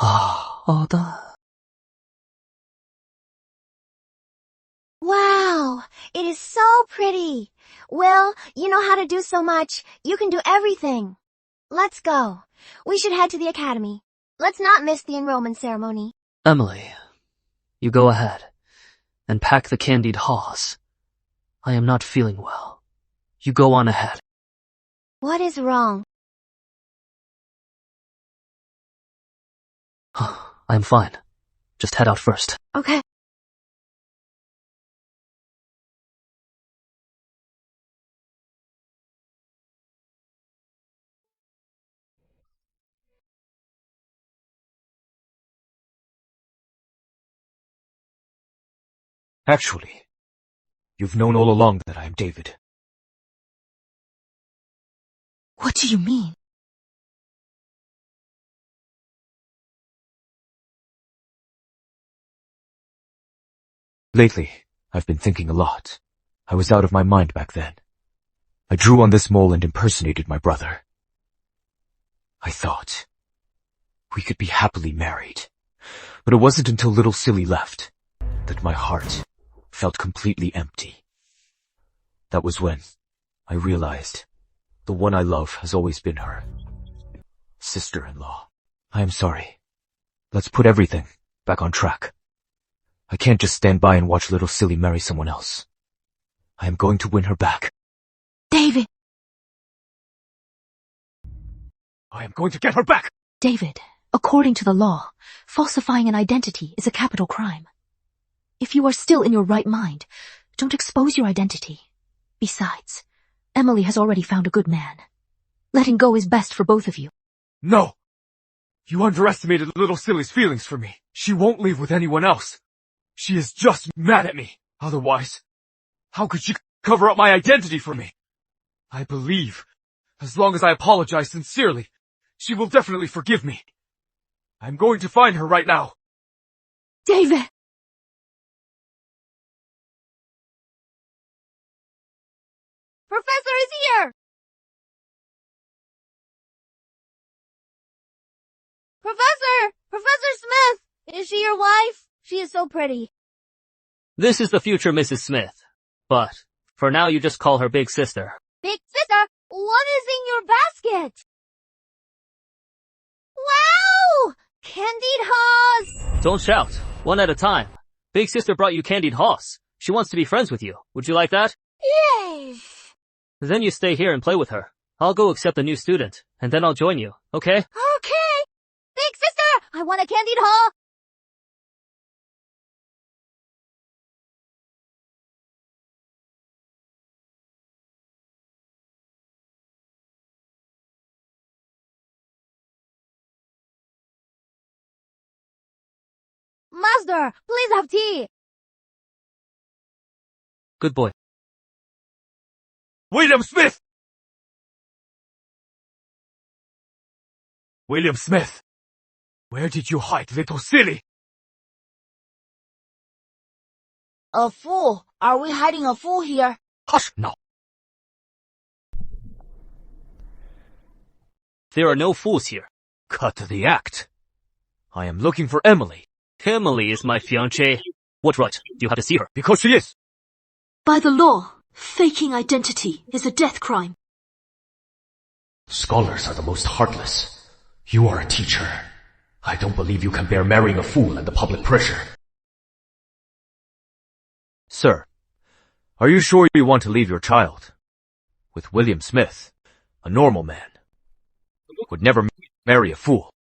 好的。 Wow, it is so pretty. Will, you know how to do so much. You can do everything. Let's go. We should head to the academy. Let's not miss the enrollment ceremony. Emily, you go ahead and pack the candied haws. I am not feeling well. You go on ahead. What is wrong? I'm fine. Just head out first. Okay. Actually, you've known all along that I am David. What do you mean? Lately, I've been thinking a lot. I was out of my mind back then. I drew on this mole and impersonated my brother. I thought we could be happily married. But it wasn't until little Silly left that my heart felt completely empty. That was when I realized the one I love has always been her sister-in-law. I am sorry. Let's put everything back on track. I can't just stand by and watch little Silly marry someone else. I am going to win her back. David! I am going to get her back! David, according to the law, falsifying an identity is a capital crime. If you are still in your right mind, don't expose your identity. Besides, Emily has already found a good man. Letting go is best for both of you. No! You underestimated little Silly's feelings for me. She won't leave with anyone else. She is just mad at me. Otherwise, how could she cover up my identity for me? I believe, as long as I apologize sincerely, she will definitely forgive me. I'm going to find her right now. David! Professor is here! Professor! Professor Smith! Is she your wife? She is so pretty. This is the future Mrs. Smith. But, for now you just call her Big Sister. Big sister, what is in your basket? Wow! Candied haws! Don't shout. One at a time. Big Sister brought you candied haws. She wants to be friends with you. Would you like that? Yes! Then you stay here and play with her. I'll go accept a new student, and then I'll join you, okay? Okay! Big sister, I want a candied haw! Master, please have tea! Good boy. William Smith! William Smith! Where did you hide little Silly? A fool? Are we hiding a fool here? Hush now! There are no fools here. Cut the act. I am looking for Emily. Emily is my fiancée. What right do you have to see her? Because she is. By the law, faking identity is a death crime. Scholars are the most heartless. You are a teacher. I don't believe you can bear marrying a fool and the public pressure. Sir, are you sure you want to leave your child with William Smith, a normal man, would never marry a fool?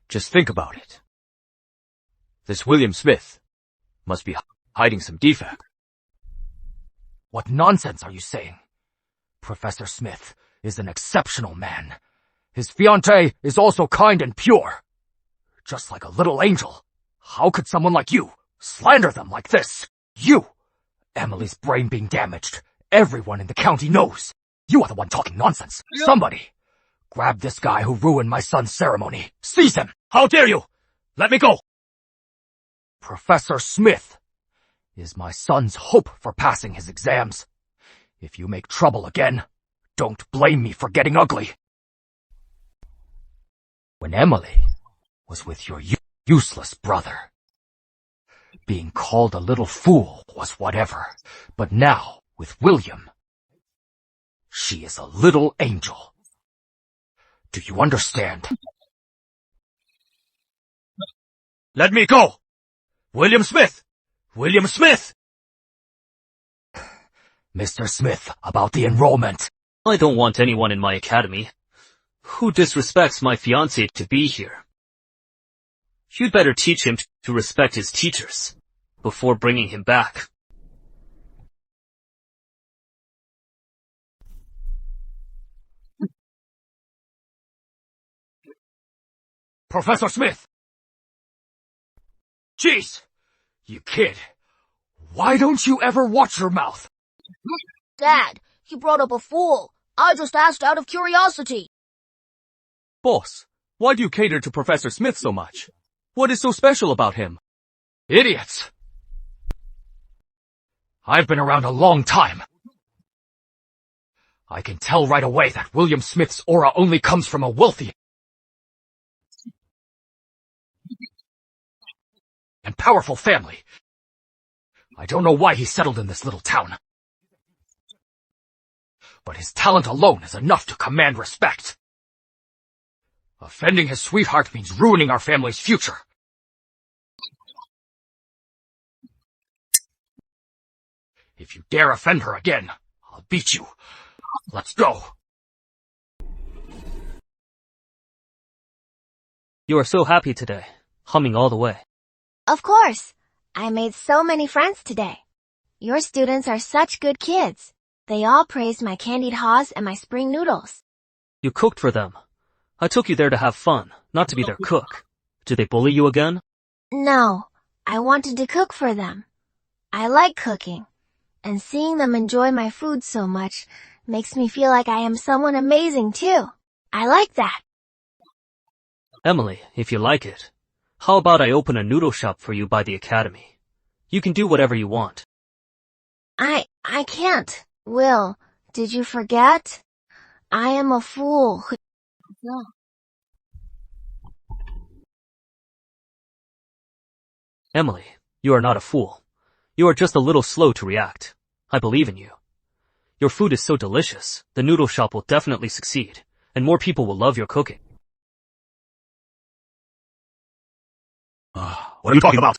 Just think about it. This William Smith must be hiding some defect. What nonsense are you saying? Professor Smith is an exceptional man. His fiancée is also kind and pure. Just like a little angel. How could someone like you slander them like this? You! Emily's brain being damaged. Everyone in the county knows. You are the one talking nonsense. Somebody! Grab this guy who ruined my son's ceremony. Seize him! How dare you! Let me go! Professor Smith is my son's hope for passing his exams. If you make trouble again, don't blame me for getting ugly. when Emily was with your useless brother. Being called a little fool was whatever, but now, with William, she is a little angel. Do you understand? Let me go! William Smith! William Smith! Mr. Smith, about the enrollment. I don't want anyone in my academy. Who disrespects my fiancé to be here? You'd better teach him to respect his teachers before bringing him back. Professor Smith! Jeez! You kid! Why don't you ever watch your mouth? Dad, he brought up a fool. I just asked out of curiosity. Boss, why do you cater to Professor Smith so much? What is so special about him? Idiots! I've been around a long time. I can tell right away that William Smith's aura only comes from a wealthy and powerful family. I don't know why he settled in this little town. But his talent alone is enough to command respect. Offending his sweetheart means ruining our family's future. If you dare offend her again, I'll beat you. Let's go. You are so happy today, humming all the way. Of course. I made so many friends today. Your students are such good kids. They all praised my candied haws and my spring noodles. You cooked for them. I took you there to have fun, not to be their cook. Did they bully you again? No, I wanted to cook for them. I like cooking, and seeing them enjoy my food so much makes me feel like I am someone amazing too. I like that. Emily, if you like it, how about I open a noodle shop for you by the academy? You can do whatever you want. I can't. Will, did you forget? I am a fool. Emily, you are not a fool. You are just a little slow to react. I believe in you. Your food is so delicious, the noodle shop will definitely succeed, and more people will love your cooking. What are you talking about?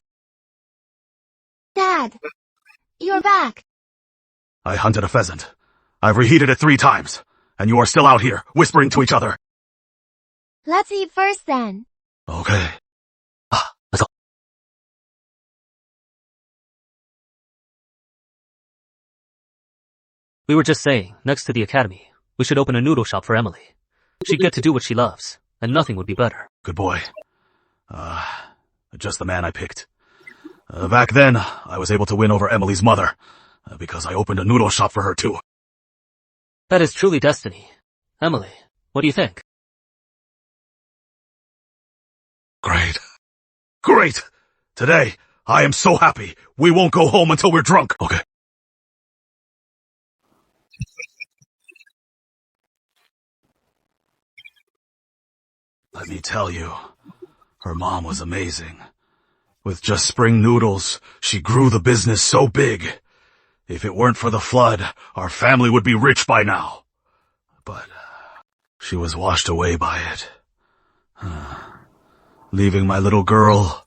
Dad, you're back. I hunted a pheasant. I've reheated it 3 times, and you are still out here, whispering to each other. Let's eat first then. Okay. Let's go. We were just saying, next to the academy, we should open a noodle shop for Emily. She'd get to do what she loves, and nothing would be better. Good boy. Just the man I picked. Back then, I was able to win over Emily's mother, because I opened a noodle shop for her too. That is truly destiny. Emily, what do you think? Great. Great! Today, I am so happy. We won't go home until we're drunk. Okay. Let me tell you, her mom was amazing. With just spring noodles, she grew the business so big. If it weren't for the flood, our family would be rich by now. But she was washed away by it. Leaving my little girl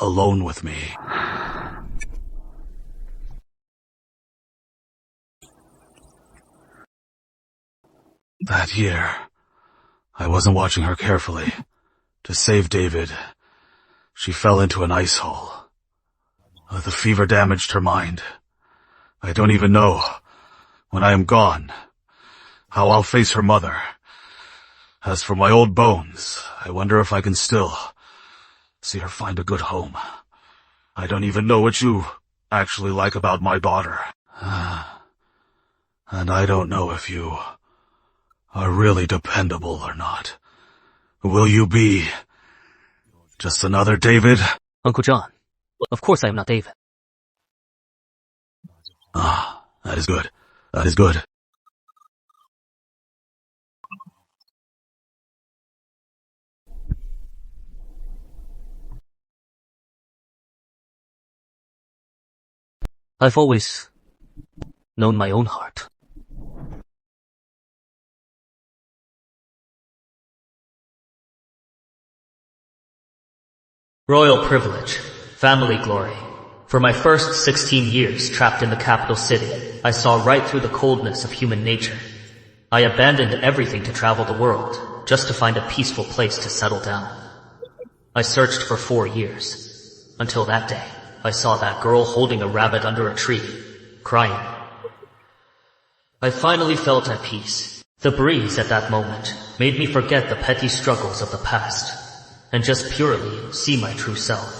alone with me. That year, I wasn't watching her carefully. To save David, she fell into an ice hole. The fever damaged her mind. I don't even know, when I am gone, how I'll face her mother. As for my old bones, I wonder if I can still see her find a good home. I don't even know what you actually like about my daughter. And I don't know if you are really dependable or not. Will you be just another David? Uncle John, of course I am not David. That is good. That is good. I've always known my own heart. Royal privilege, family glory. For my first 16 years trapped in the capital city, I saw right through the coldness of human nature. I abandoned everything to travel the world, just to find a peaceful place to settle down. I searched for 4 years, until that day, I saw that girl holding a rabbit under a tree, crying. I finally felt at peace. The breeze at that moment made me forget the petty struggles of the past, and just purely see my true self.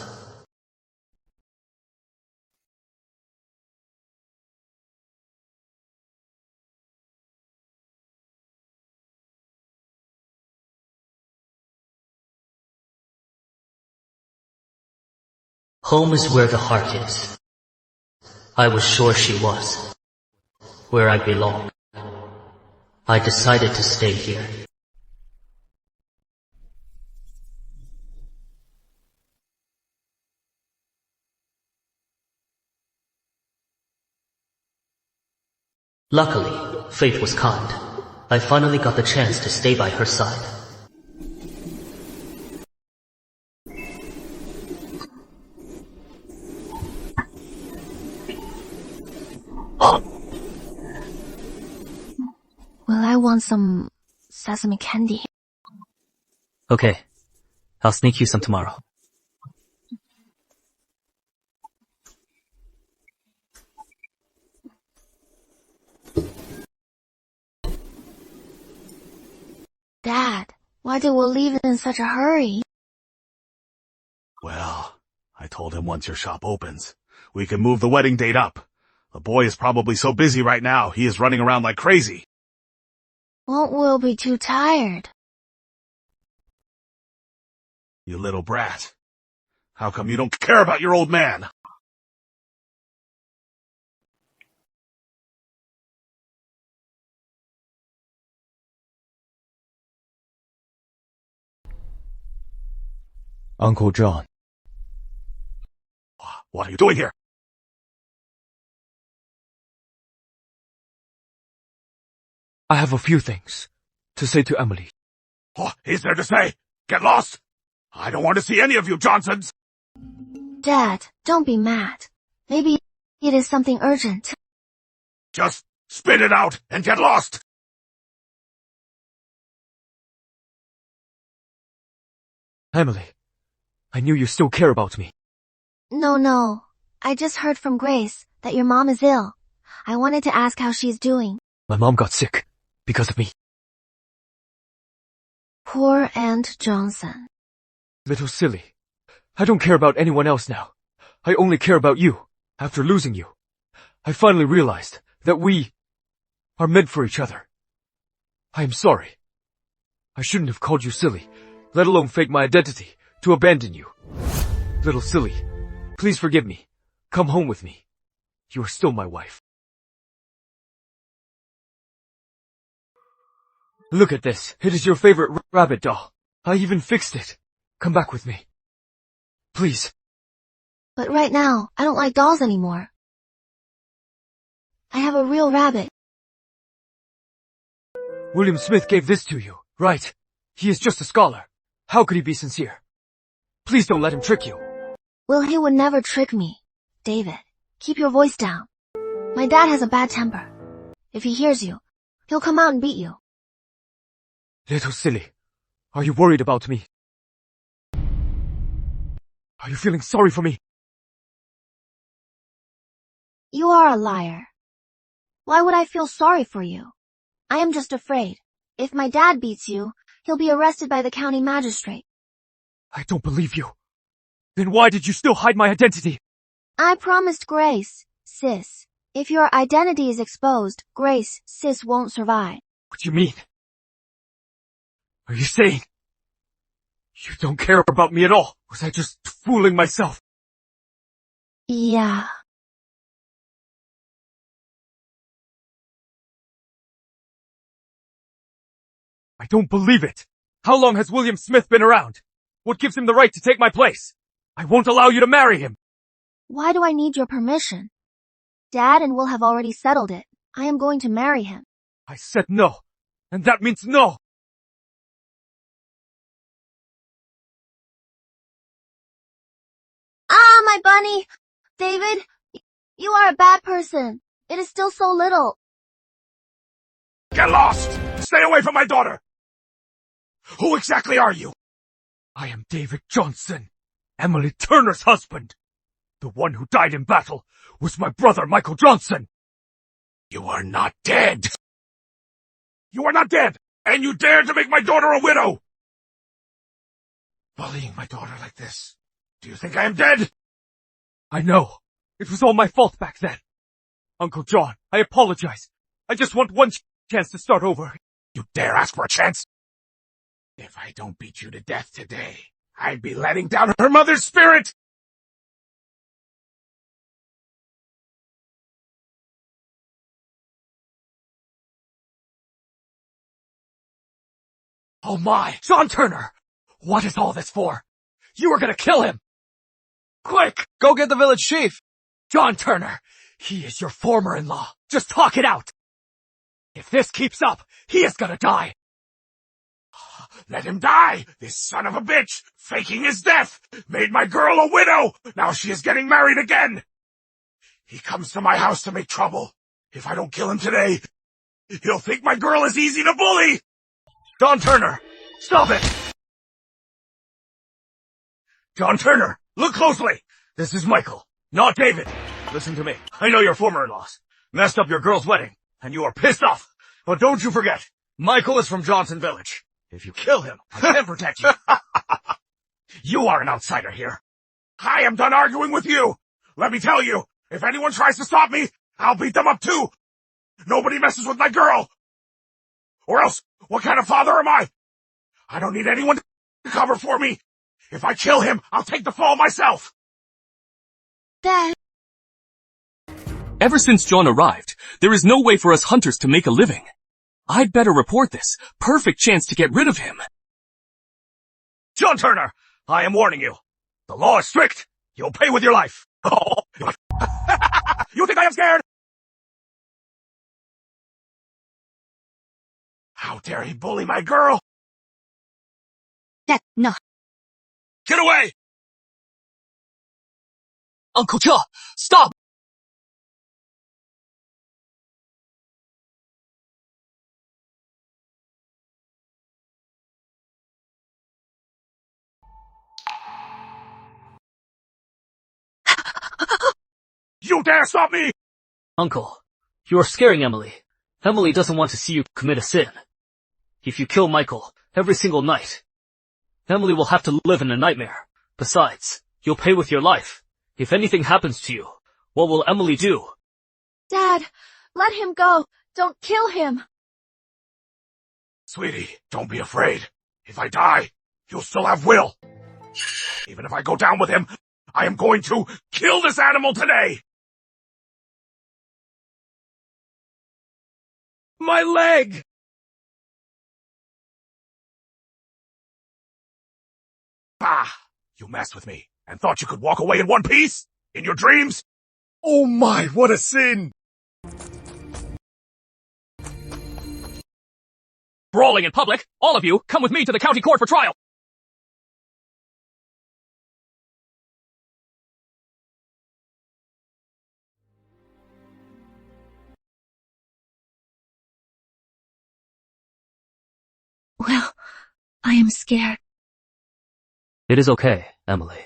Home is where the heart is. I was sure she was. Where I belong. I decided to stay here. Luckily, fate was kind. I finally got the chance to stay by her side. Well, I want some sesame candy. Okay, I'll sneak you some tomorrow. Dad, why did we leave in such a hurry? Well, I told him once your shop opens, we can move the wedding date up. The boy is probably so busy right now, he is running around like crazy. Won't Will be too tired? You little brat. How come you don't care about your old man? Uncle John. What are you doing here? I have a few things to say to Emily. What is there to say? Get lost! I don't want to see any of you Johnsons! Dad, don't be mad. Maybe it is something urgent. Just spit it out and get lost! Emily, I knew you still care about me. No. I just heard from Grace that your mom is ill. I wanted to ask how she's doing. My mom got sick because of me. Poor Aunt Johnson. Little silly. I don't care about anyone else now. I only care about you. After losing you, I finally realized that we are meant for each other. I am sorry. I shouldn't have called you silly, let alone fake my identity to abandon you. Little silly, please forgive me. Come home with me. You are still my wife. Look at this. It is your favorite rabbit doll. I even fixed it. Come back with me. Please. But right now, I don't like dolls anymore. I have a real rabbit. William Smith gave this to you, right? He is just a scholar. How could he be sincere? Please don't let him trick you. Will, he would never trick me. David, keep your voice down. My dad has a bad temper. If he hears you, he'll come out and beat you. Little silly, are you worried about me? Are you feeling sorry for me? You are a liar. Why would I feel sorry for you? I am just afraid. If my dad beats you, he'll be arrested by the county magistrate. I don't believe you. Then why did you still hide my identity? I promised Grace, sis. If your identity is exposed, Grace, sis won't survive. What do you mean? Are you saying you don't care about me at all? Was I just fooling myself? Yeah. I don't believe it. How long has William Smith been around? What gives him the right to take my place? I won't allow you to marry him. Why do I need your permission? Dad and Will have already settled it. I am going to marry him. I said no, and that means no. Ah, my bunny! David, you are a bad person. It is still so little. Get lost! Stay away from my daughter! Who exactly are you? I am David Johnson, Emily Turner's husband. The one who died in battle was my brother Michael Johnson. You are not dead! You are not dead! And you dare to make my daughter a widow! Bullying my daughter like this. Do you think I am dead? I know. It was all my fault back then. Uncle John, I apologize. I just want one chance to start over. You dare ask for a chance? If I don't beat you to death today, I'd be letting down her mother's spirit! Oh my! John Turner! What is all this for? You were gonna kill him! Quick! Go get the village chief! John Turner! He is your former-in-law! Just talk it out! If this keeps up, he is gonna die! Let him die! This son of a bitch, faking his death, made my girl a widow! Now she is getting married again! He comes to my house to make trouble. If I don't kill him today, he'll think my girl is easy to bully! John Turner! Stop it! John Turner, look closely! This is Michael, not David. Listen to me. I know your former-in-laws messed up your girl's wedding, and you are pissed off. But don't you forget, Michael is from Johnson Village. If you kill him, I can protect you. You are an outsider here. I am done arguing with you! Let me tell you, if anyone tries to stop me, I'll beat them up too! Nobody messes with my girl! Or else, what kind of father am I? I don't need anyone to cover for me! If I kill him, I'll take the fall myself! Dad. Ever since John arrived, there is no way for us hunters to make a living. I'd better report this. Perfect chance to get rid of him. John Turner, I am warning you. The law is strict. You'll pay with your life. Oh. You think I am scared? How dare he bully my girl? Dad, no. Get away! Uncle Cha, stop! You dare stop me! Uncle, you are scaring Emily. Emily doesn't want to see you commit a sin. If you kill Michael every single night, Emily will have to live in a nightmare. Besides, you'll pay with your life. If anything happens to you, what will Emily do? Dad, let him go. Don't kill him. Sweetie, don't be afraid. If I die, you'll still have Will. Even if I go down with him, I am going to kill this animal today! My leg! Bah! You messed with me and thought you could walk away in one piece? In your dreams? Oh my, what a sin! Brawling in public, all of you, come with me to the county court for trial. Well, I am scared. It is okay, Emily.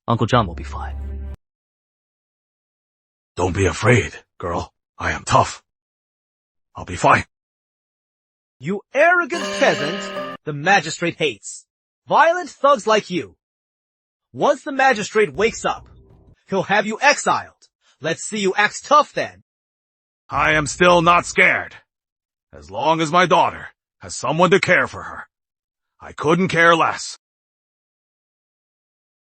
Uncle John will be fine. Don't be afraid, girl. I am tough. I'll be fine. You arrogant peasant, the magistrate hates. Violent thugs like you. Once the magistrate wakes up, he'll have you exiled. Let's see you act tough then. I am still not scared. As long as my daughter has someone to care for her, I couldn't care less.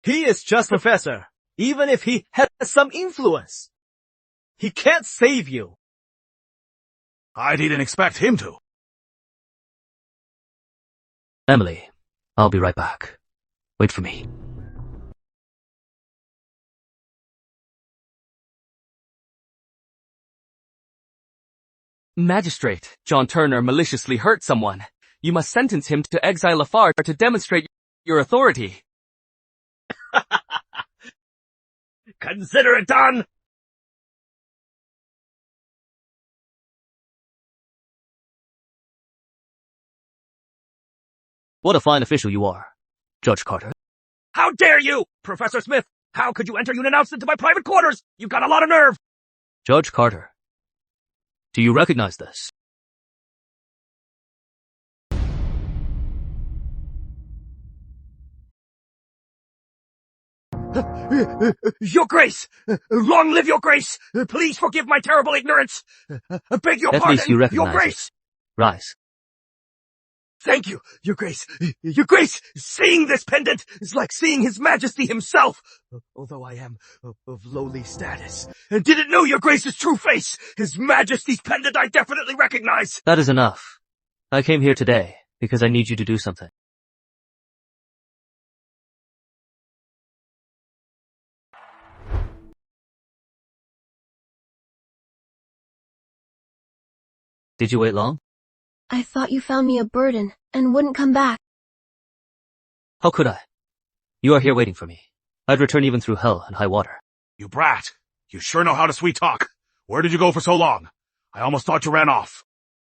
He is just professor, even if he has some influence. He can't save you. I didn't expect him to. Emily, I'll be right back. Wait for me. Magistrate, John Turner maliciously hurt someone. You must sentence him to exile afar to demonstrate your authority. Consider it done! What a fine official you are, Judge Carter. How dare you! Professor Smith, how could you enter unannounced into my private quarters? You've got a lot of nerve! Judge Carter, do you recognize this? Your Grace! Long live Your Grace! Please forgive my terrible ignorance! I beg your At pardon, least you recognize Your Grace! it. Rise. Thank you, Your Grace! Your Grace! Seeing this pendant is like seeing His Majesty himself! Although I am of lowly status, and didn't know Your Grace's true face! His Majesty's pendant I definitely recognize! That is enough. I came here today because I need you to do something. Did you wait long? I thought you found me a burden and wouldn't come back. How could I? You are here waiting for me. I'd return even through hell and high water. You brat. You sure know how to sweet talk. Where did you go for so long? I almost thought you ran off.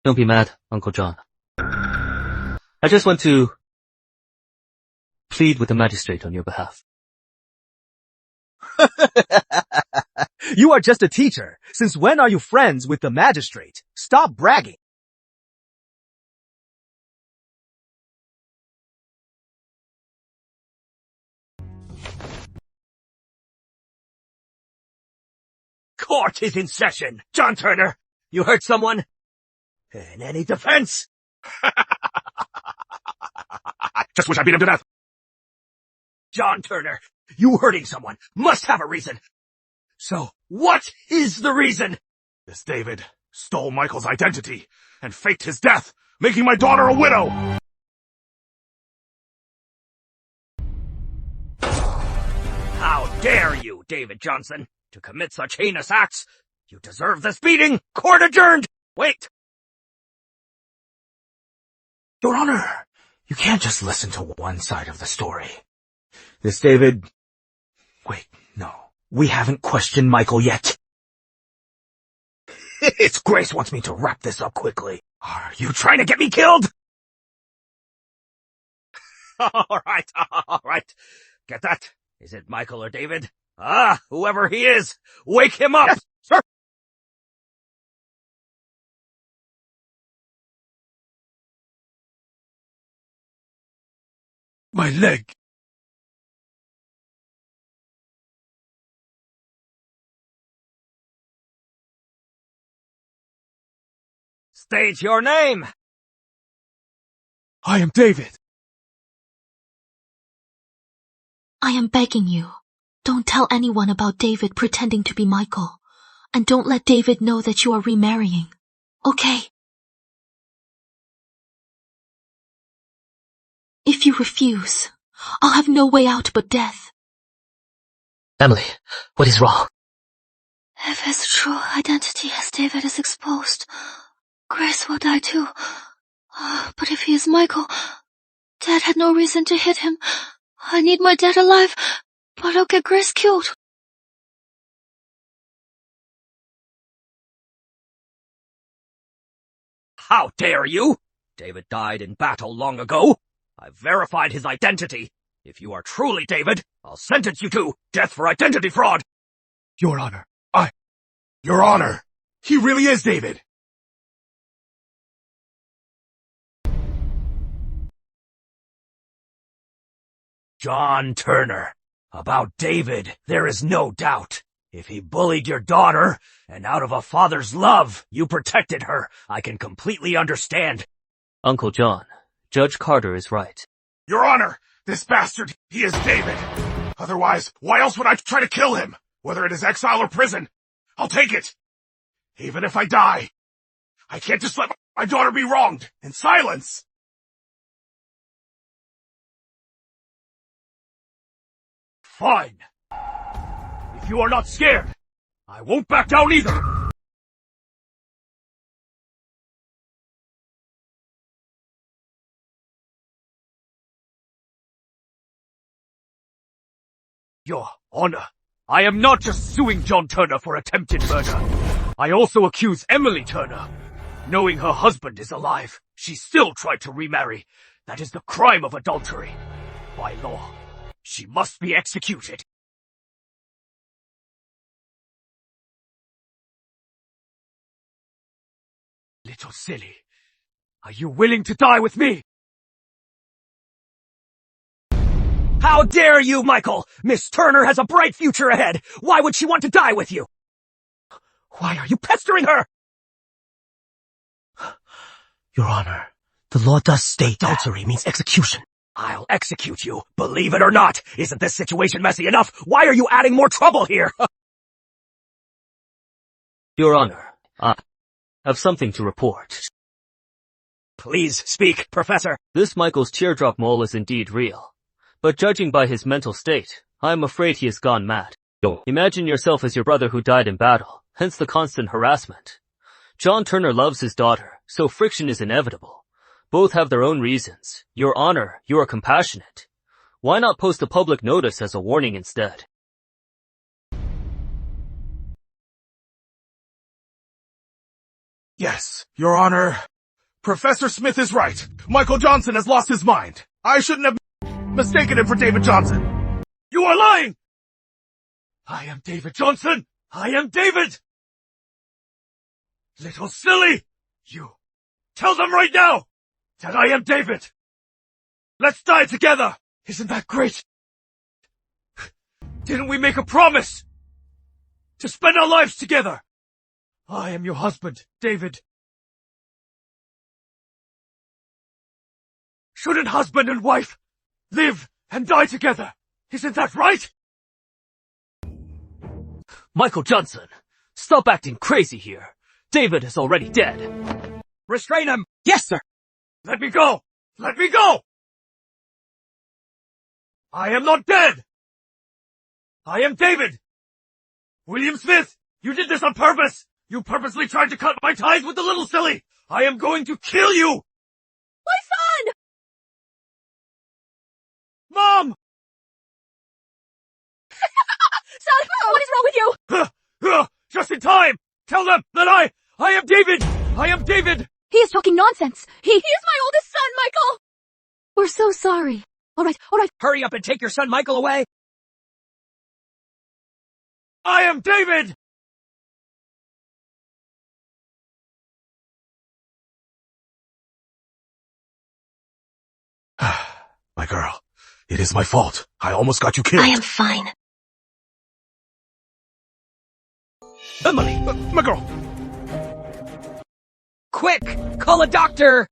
Don't be mad, Uncle John. I just want to plead with the magistrate on your behalf. You are just a teacher. Since when are you friends with the magistrate? Stop bragging. Court is in session! John Turner, you hurt someone? In any defense? Just wish I beat him to death. John Turner, you hurting someone must have a reason. So, what is the reason? This David stole Michael's identity and faked his death, making my daughter a widow. How dare you, David Johnson, to commit such heinous acts? You deserve this beating! Court adjourned! Wait! Your Honor, you can't just listen to one side of the story. This David... Wait, no. We haven't questioned Michael yet. Its Grace wants me to wrap this up quickly. Are you trying to get me killed? Alright. Get that? Is it Michael or David? Whoever he is, wake him up! Yes, sir! My leg. State your name! I am David. I am begging you, don't tell anyone about David pretending to be Michael. And don't let David know that you are remarrying. Okay? If you refuse, I'll have no way out but death. Emily, what is wrong? If his true identity as David is exposed, Grace will die too. But if he is Michael, Dad had no reason to hit him. I need my dad alive, but I'll get Grace killed. How dare you? David died in battle long ago. I've verified his identity. If you are truly David, I'll sentence you to death for identity fraud. Your Honor, Your Honor, he really is David. John Turner. About David, there is no doubt. If he bullied your daughter, and out of a father's love, you protected her, I can completely understand. Uncle John, Judge Carter is right. Your Honor, this bastard, he is David. Otherwise, why else would I try to kill him? Whether it is exile or prison, I'll take it. Even if I die, I can't just let my daughter be wronged in silence. Fine. If you are not scared, I won't back down either. Your Honor, I am not just suing John Turner for attempted murder. I also accuse Emily Turner. Knowing her husband is alive, she still tried to remarry. That is the crime of adultery. By law, she must be executed. Little silly, are you willing to die with me? How dare you, Michael! Miss Turner has a bright future ahead. Why would she want to die with you? Why are you pestering her? Your Honor, the law does state adultery means execution. I'll execute you, believe it or not. Isn't this situation messy enough? Why are you adding more trouble here? Your Honor, I have something to report. Please speak, Professor. This Michael's teardrop mole is indeed real. But judging by his mental state, I am afraid he has gone mad. Imagine yourself as your brother who died in battle, hence the constant harassment. John Turner loves his daughter, so friction is inevitable. Both have their own reasons. Your Honor, you are compassionate. Why not post a public notice as a warning instead? Yes, Your Honor. Professor Smith is right. Michael Johnson has lost his mind. I shouldn't have mistaken him for David Johnson. You are lying! I am David Johnson! I am David! Little silly! You tell them right now that I am David! Let's die together! Isn't that great? Didn't we make a promise to spend our lives together? I am your husband, David. Shouldn't husband and wife live and die together? Isn't that right? Michael Johnson, stop acting crazy here. David is already dead. Restrain him! Yes, sir! Let me go! Let me go! I am not dead! I am David! William Smith, you did this on purpose! You purposely tried to cut my ties with the little silly! I am going to kill you! My son! Mom! Son, what is wrong with you? Just in time! Tell them that I am David! I am David! He is talking nonsense. He is my oldest son, Michael! We're so sorry. All right. Hurry up and take your son Michael away! I am David! My girl, it is my fault. I almost got you killed. I am fine. Emily! My girl! Quick! Call a doctor!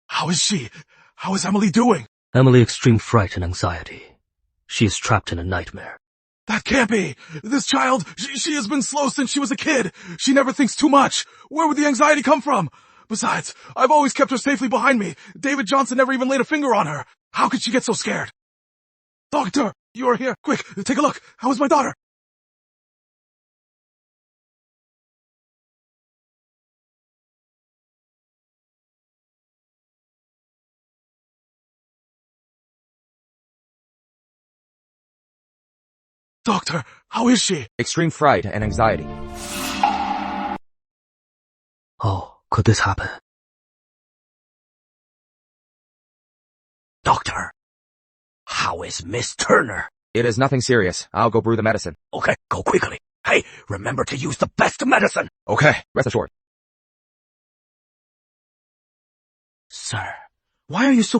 How is she? How is Emily doing? Emily extreme fright and anxiety. She is trapped in a nightmare. That can't be! This child, she has been slow since she was a kid. She never thinks too much. Where would the anxiety come from? Besides, I've always kept her safely behind me. David Johnson never even laid a finger on her. How could she get so scared? Doctor, you are here. Quick, take a look. How is my daughter? Doctor, how is she? Extreme fright and anxiety. Oh, could this happen? Doctor, how is Miss Turner? It is nothing serious. I'll go brew the medicine. Okay, go quickly. Hey, remember to use the best medicine. Okay, rest assured. Sir, why are you so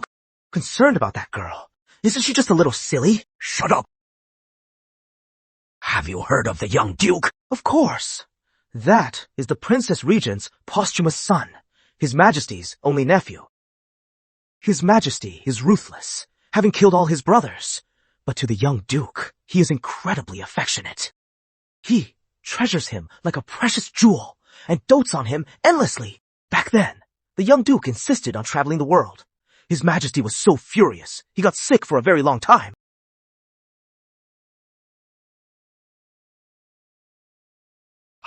concerned about that girl? Isn't she just a little silly? Shut up. Have you heard of the young Duke? Of course. That is the Princess Regent's posthumous son, His Majesty's only nephew. His Majesty is ruthless, having killed all his brothers. But to the young Duke, he is incredibly affectionate. He treasures him like a precious jewel and dotes on him endlessly. Back then, the young Duke insisted on traveling the world. His Majesty was so furious, he got sick for a very long time.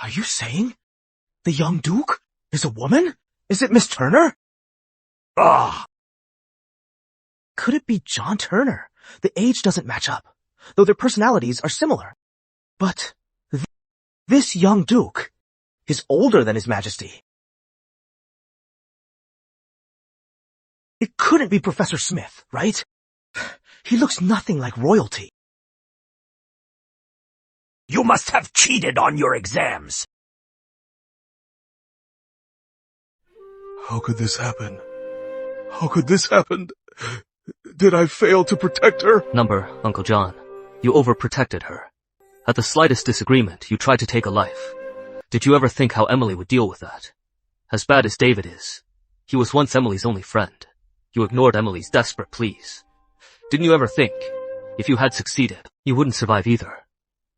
Are you saying the young Duke is a woman? Is it Miss Turner? Ah! Could it be John Turner? The age doesn't match up, though their personalities are similar. But this young Duke is older than His Majesty. It couldn't be Professor Smith, right? He looks nothing like royalty. You must have cheated on your exams. How could this happen? How could this happen? Did I fail to protect her? Number, Uncle John. You overprotected her. At the slightest disagreement, you tried to take a life. Did you ever think how Emily would deal with that? As bad as David is, he was once Emily's only friend. You ignored Emily's desperate pleas. Didn't you ever think, if you had succeeded, you wouldn't survive either?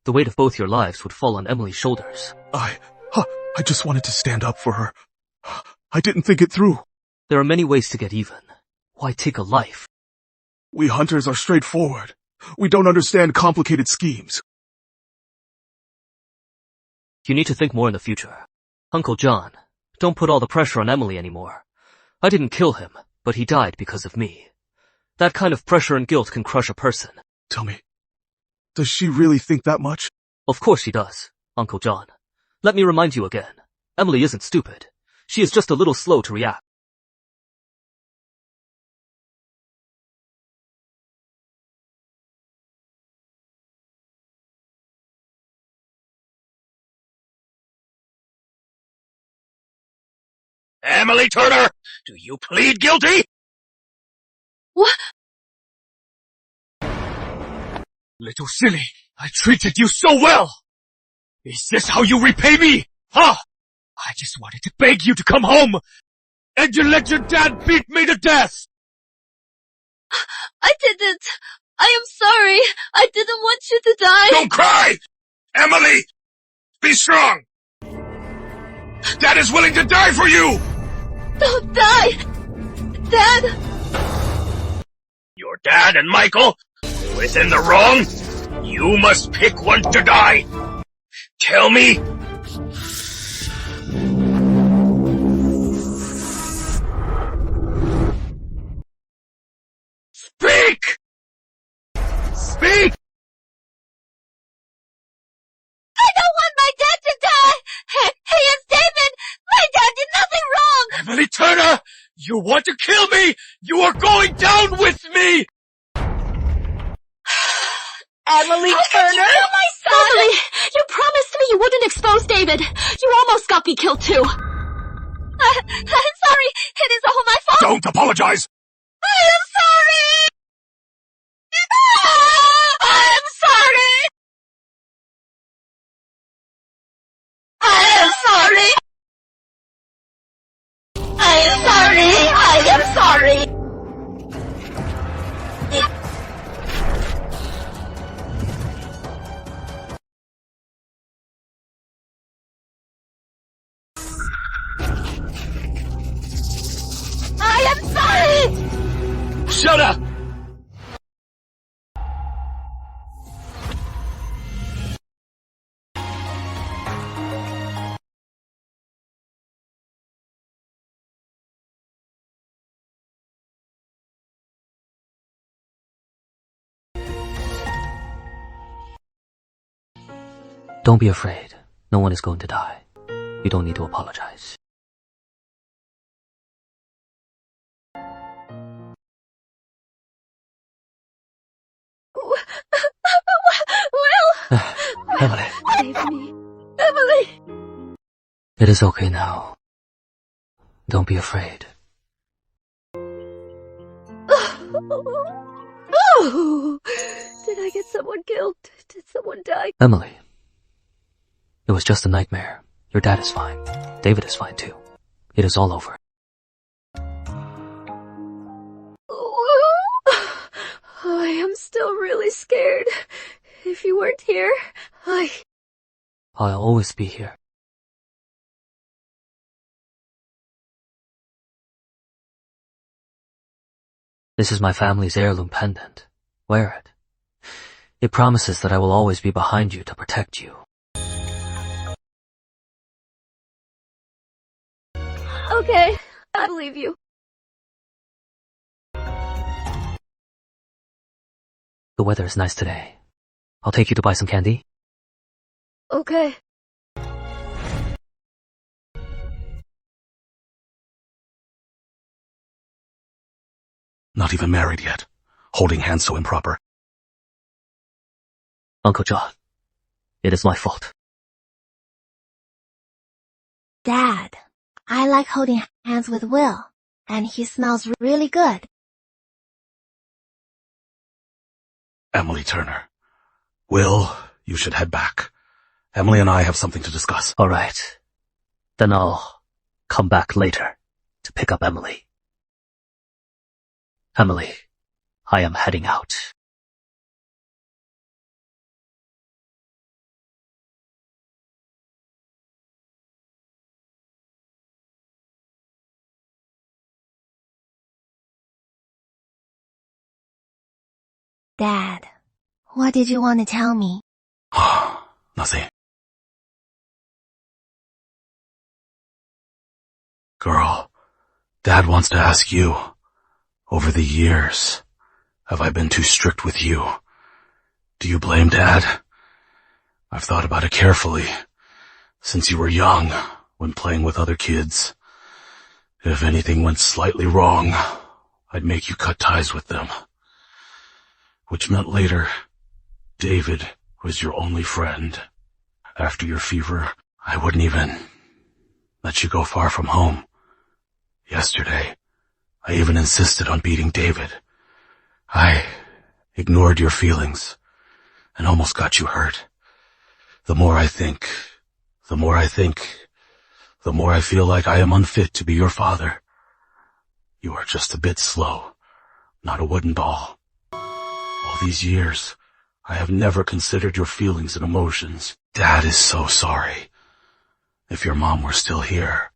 The weight of both your lives would fall on Emily's shoulders. I just wanted to stand up for her. I didn't think it through. There are many ways to get even. Why take a life? We hunters are straightforward. We don't understand complicated schemes. You need to think more in the future. Uncle John, don't put all the pressure on Emily anymore. I didn't kill him, but he died because of me. That kind of pressure and guilt can crush a person. Tell me, does she really think that much? Of course she does, Uncle John. Let me remind you again. Emily isn't stupid. She is just a little slow to react. Emily Turner, do you plead guilty? What? Little silly, I treated you so well. Is this how you repay me? Huh? I just wanted to beg you to come home. And you let your dad beat me to death. I didn't. I am sorry. I didn't want you to die. Don't cry! Emily! Be strong! Dad is willing to die for you! Don't die! Dad! Your dad and Michael? Who is in the wrong? You must pick one to die. Tell me. Speak! Speak! I don't want my dad to die! He is David! My dad did nothing wrong! Emily Turner! You want to kill me! You are going down with me! Emily Turner! You kill my son! Emily, you promised me you wouldn't expose David. You almost got me killed too. I'm sorry. It is all my fault. Don't apologize! I am sorry! I am sorry! I am sorry! I am sorry! I am sorry! I am sorry! Shut up! Don't be afraid. No one is going to die. You don't need to apologize. Will! Emily. Save me. Emily! It is okay now. Don't be afraid. Oh! Did I get someone killed? Did someone die? Emily. It was just a nightmare. Your dad is fine. David is fine too. It is all over. I am still really scared. If you weren't here, I'll always be here. This is my family's heirloom pendant. Wear it. It promises that I will always be behind you to protect you. Okay, I believe you. The weather is nice today. I'll take you to buy some candy. Okay. Not even married yet. Holding hands so improper. Uncle John, it is my fault. Dad, I like holding hands with Will, and he smells really good. Emily Turner. Will, you should head back. Emily and I have something to discuss. All right. Then I'll come back later to pick up Emily. Emily, I am heading out. Dad, what did you want to tell me? Nothing. Girl, Dad wants to ask you, over the years, have I been too strict with you? Do you blame Dad? I've thought about it carefully, since you were young, when playing with other kids. If anything went slightly wrong, I'd make you cut ties with them. Which meant later, David was your only friend. After your fever, I wouldn't even let you go far from home. Yesterday, I even insisted on beating David. I ignored your feelings and almost got you hurt. The more I think, the more I feel like I am unfit to be your father. You are just a bit slow, not a wooden doll. All these years, I have never considered your feelings and emotions. Dad is so sorry. If your mom were still here,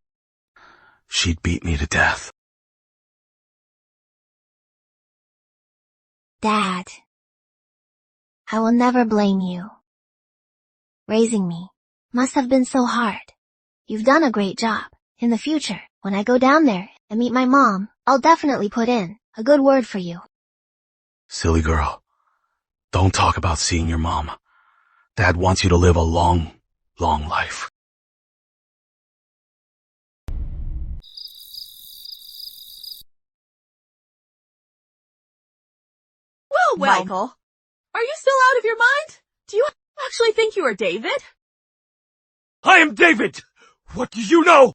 she'd beat me to death. Dad, I will never blame you. Raising me must have been so hard. You've done a great job. In the future, when I go down there and meet my mom, I'll definitely put in a good word for you. Silly girl. Don't talk about seeing your mom. Dad wants you to live a long, long life. Well, Michael, are you still out of your mind? Do you actually think you are David? I am David! What do you know?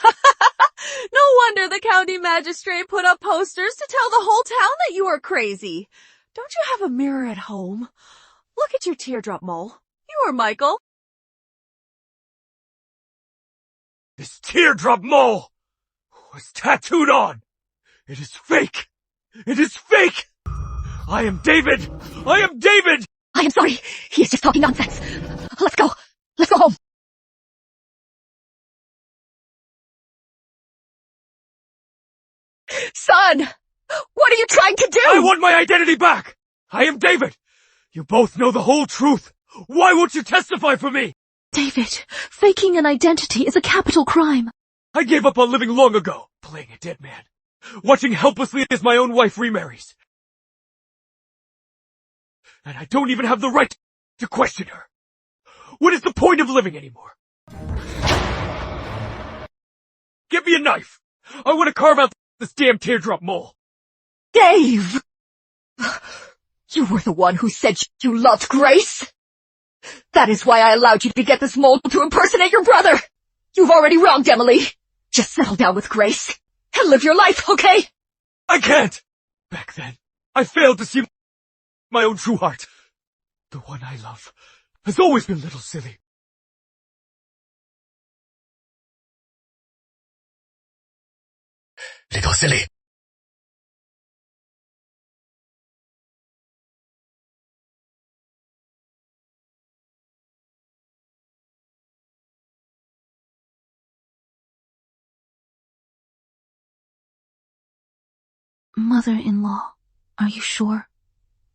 No wonder the county magistrate put up posters to tell the whole town that you are crazy. Don't you have a mirror at home? Look at your teardrop mole. You are Michael. This teardrop mole was tattooed on. It is fake. It is fake. I am David. I am David. I am sorry. He is just talking nonsense. Let's go. Let's go home. Son, what are you trying to do? I want my identity back. I am David. You both know the whole truth. Why won't you testify for me? David, faking an identity is a capital crime. I gave up on living long ago, playing a dead man, watching helplessly as my own wife remarries. And I don't even have the right to question her. What is the point of living anymore? Give me a knife. I want to carve out this damn teardrop mole. Dave! You were the one who said you loved Grace. That is why I allowed you to get this mole to impersonate your brother. You've already wronged Emily. Just settle down with Grace and live your life, okay? I can't. Back then, I failed to see my own true heart. The one I love has always been little silly. Little silly. Mother-in-law, are you sure?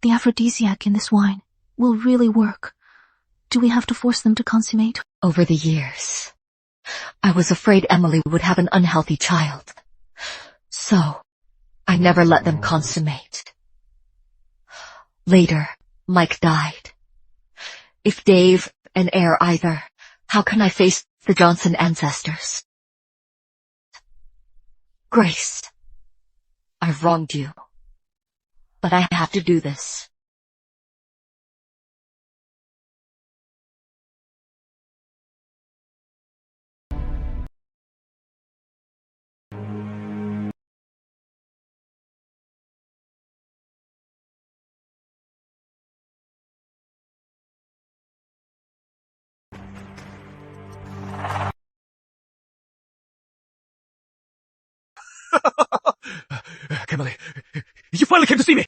The aphrodisiac in this wine will really work. Do we have to force them to consummate? Over the years, I was afraid Emily would have an unhealthy child. So, I never let them consummate. Later, Mike died. If Dave and Air either, how can I face the Johnson ancestors? Grace, I've wronged you. But I have to do this. Emily, you finally came to see me!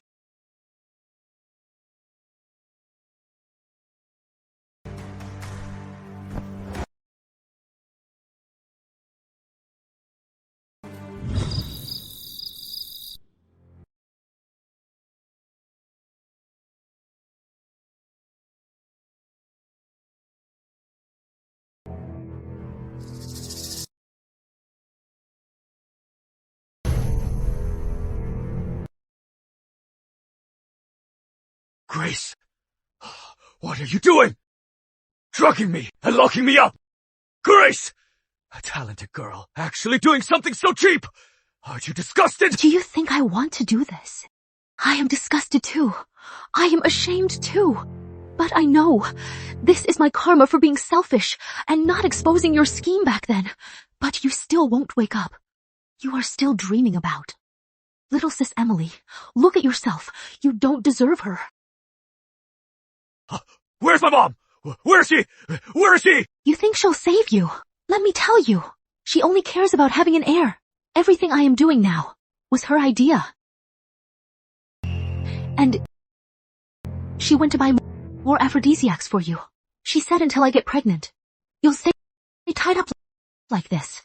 Grace, what are you doing? Drugging me and locking me up! Grace! A talented girl actually doing something so cheap! Aren't you disgusted? Do you think I want to do this? I am disgusted too. I am ashamed too. But I know, this is my karma for being selfish and not exposing your scheme back then. But you still won't wake up. You are still dreaming about. Little sis Emily, look at yourself. You don't deserve her. Where's my mom? Where is she? Where is she? You think she'll save you? Let me tell you. She only cares about having an heir. Everything I am doing now was her idea. And she went to buy more aphrodisiacs for you. She said until I get pregnant, you'll stay tied up like this.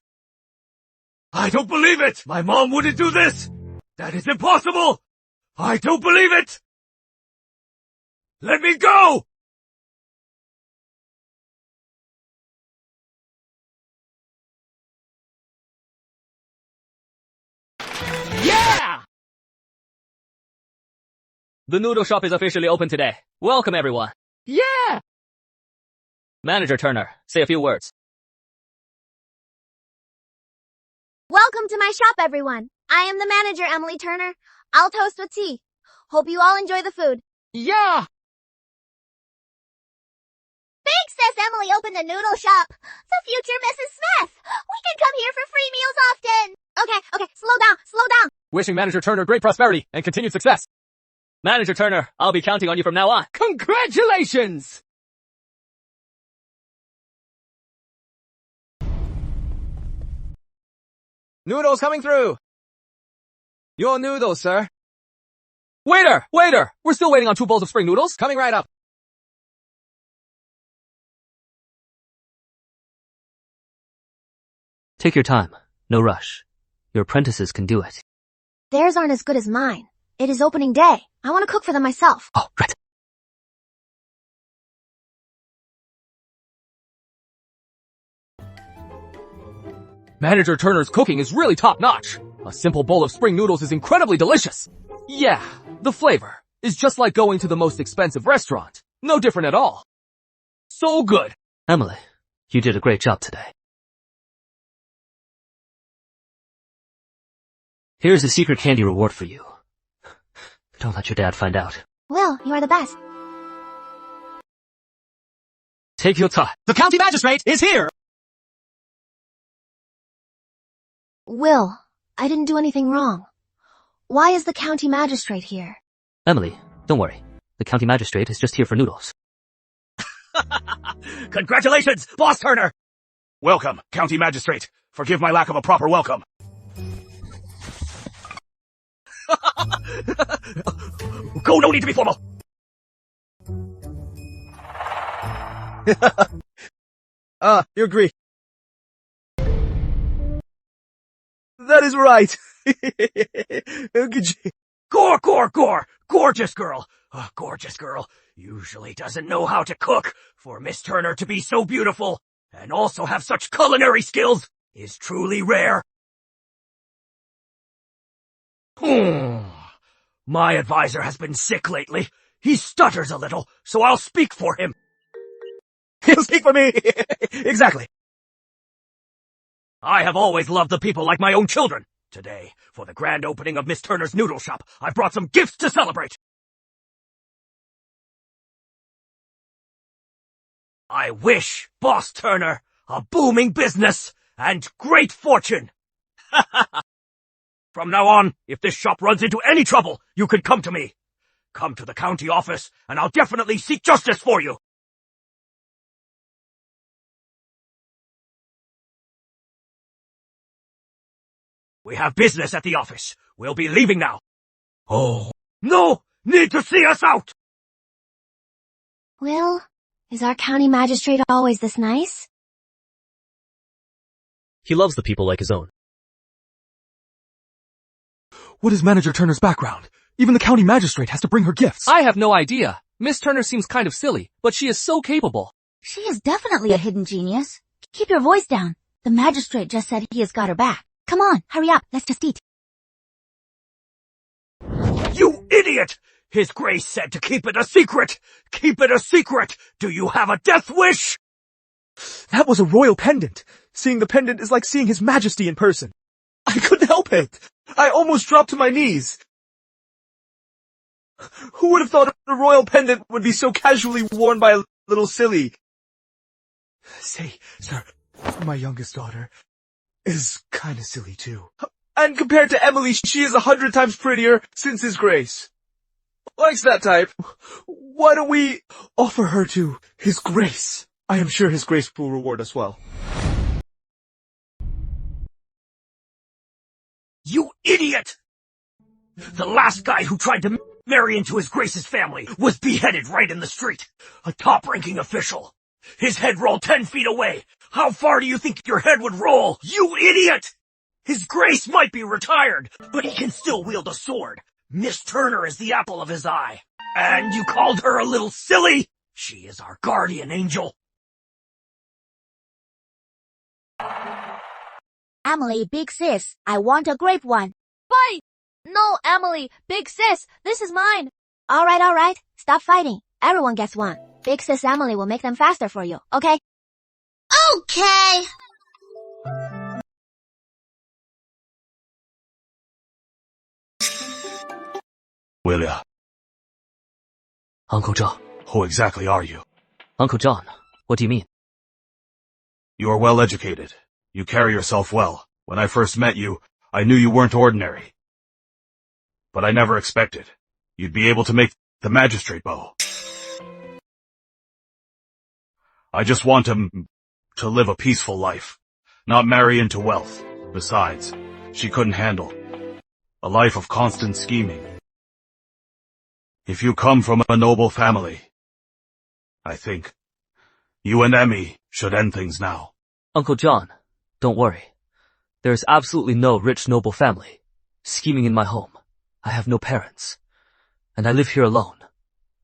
I don't believe it! My mom wouldn't do this! That is impossible! I don't believe it! Let me go! Yeah! The noodle shop is officially open today. Welcome everyone. Yeah! Manager Turner, say a few words. Welcome to my shop, everyone. I am the manager, Emily Turner. I'll toast with tea. Hope you all enjoy the food. Yeah! Big Sis Emily opened a noodle shop. The future Mrs. Smith. We can come here for free meals often. Okay, slow down. Wishing Manager Turner great prosperity and continued success. Manager Turner, I'll be counting on you from now on. Congratulations! Noodles coming through. Your noodles, sir. Waiter! We're still waiting on 2 bowls of spring noodles. Coming right up. Take your time. No rush. Your apprentices can do it. Theirs aren't as good as mine. It is opening day. I want to cook for them myself. Oh, right. Manager Turner's cooking is really top-notch. A simple bowl of spring noodles is incredibly delicious. Yeah, the flavor is just like going to the most expensive restaurant. No different at all. So good. Emily, you did a great job today. Here's a secret candy reward for you. Don't let your dad find out. Will, you are the best. Take your time. The county magistrate is here! Will, I didn't do anything wrong. Why is the county magistrate here? Emily, don't worry. The county magistrate is just here for noodles. Congratulations, Boss Turner! Welcome, County Magistrate. Forgive my lack of a proper welcome. Go, no need to be formal. You agree. That is right. Gore! Gorgeous girl. A gorgeous girl usually doesn't know how to cook. For Miss Turner to be so beautiful and also have such culinary skills is truly rare. My advisor has been sick lately. He stutters a little, so I'll speak for him. He'll speak for me! Exactly. I have always loved the people like my own children. Today, for the grand opening of Miss Turner's Noodle Shop, I brought some gifts to celebrate. I wish Boss Turner a booming business and great fortune. From now on, if this shop runs into any trouble, you can come to me. Come to the county office, and I'll definitely seek justice for you. We have business at the office. We'll be leaving now. Oh, no! Need to see us out! Will, is our county magistrate always this nice? He loves the people like his own. What is Manager Turner's background? Even the county magistrate has to bring her gifts. I have no idea. Miss Turner seems kind of silly, but she is so capable. She is definitely a hidden genius. Keep your voice down. The magistrate just said he has got her back. Come on, hurry up. Let's just eat. You idiot! His Grace said to keep it a secret! Keep it a secret! Do you have a death wish? That was a royal pendant. Seeing the pendant is like seeing His Majesty in person. I couldn't help it. I almost dropped to my knees. Who would have thought a royal pendant would be so casually worn by a little silly? Say, sir, my youngest daughter is kinda silly too. And compared to Emily, she is 100 times prettier since His Grace. Likes that type. Why don't we offer her to His Grace? I am sure His Grace will reward us well. You idiot! The last guy who tried to marry into His Grace's family was beheaded right in the street. A top-ranking official. His head rolled 10 feet away. How far do you think your head would roll? You idiot! His Grace might be retired, but he can still wield a sword. Miss Turner is the apple of his eye. And you called her a little silly? She is our guardian angel. Emily, big sis, I want a grape one. Fight! No, Emily, big sis, this is mine. Alright. Stop fighting. Everyone gets one. Big sis Emily will make them faster for you, okay? Okay. Willia, Uncle John. who exactly are you? Uncle John, what do you mean? You are well educated. You carry yourself well. When I first met you, I knew you weren't ordinary. But I never expected you'd be able to make the magistrate bow. I just want him to live a peaceful life, not marry into wealth. Besides, she couldn't handle a life of constant scheming. If you come from a noble family, I think you and Emmy should end things now. Uncle John, don't worry. There is absolutely no rich noble family scheming in my home. I have no parents, and I live here alone.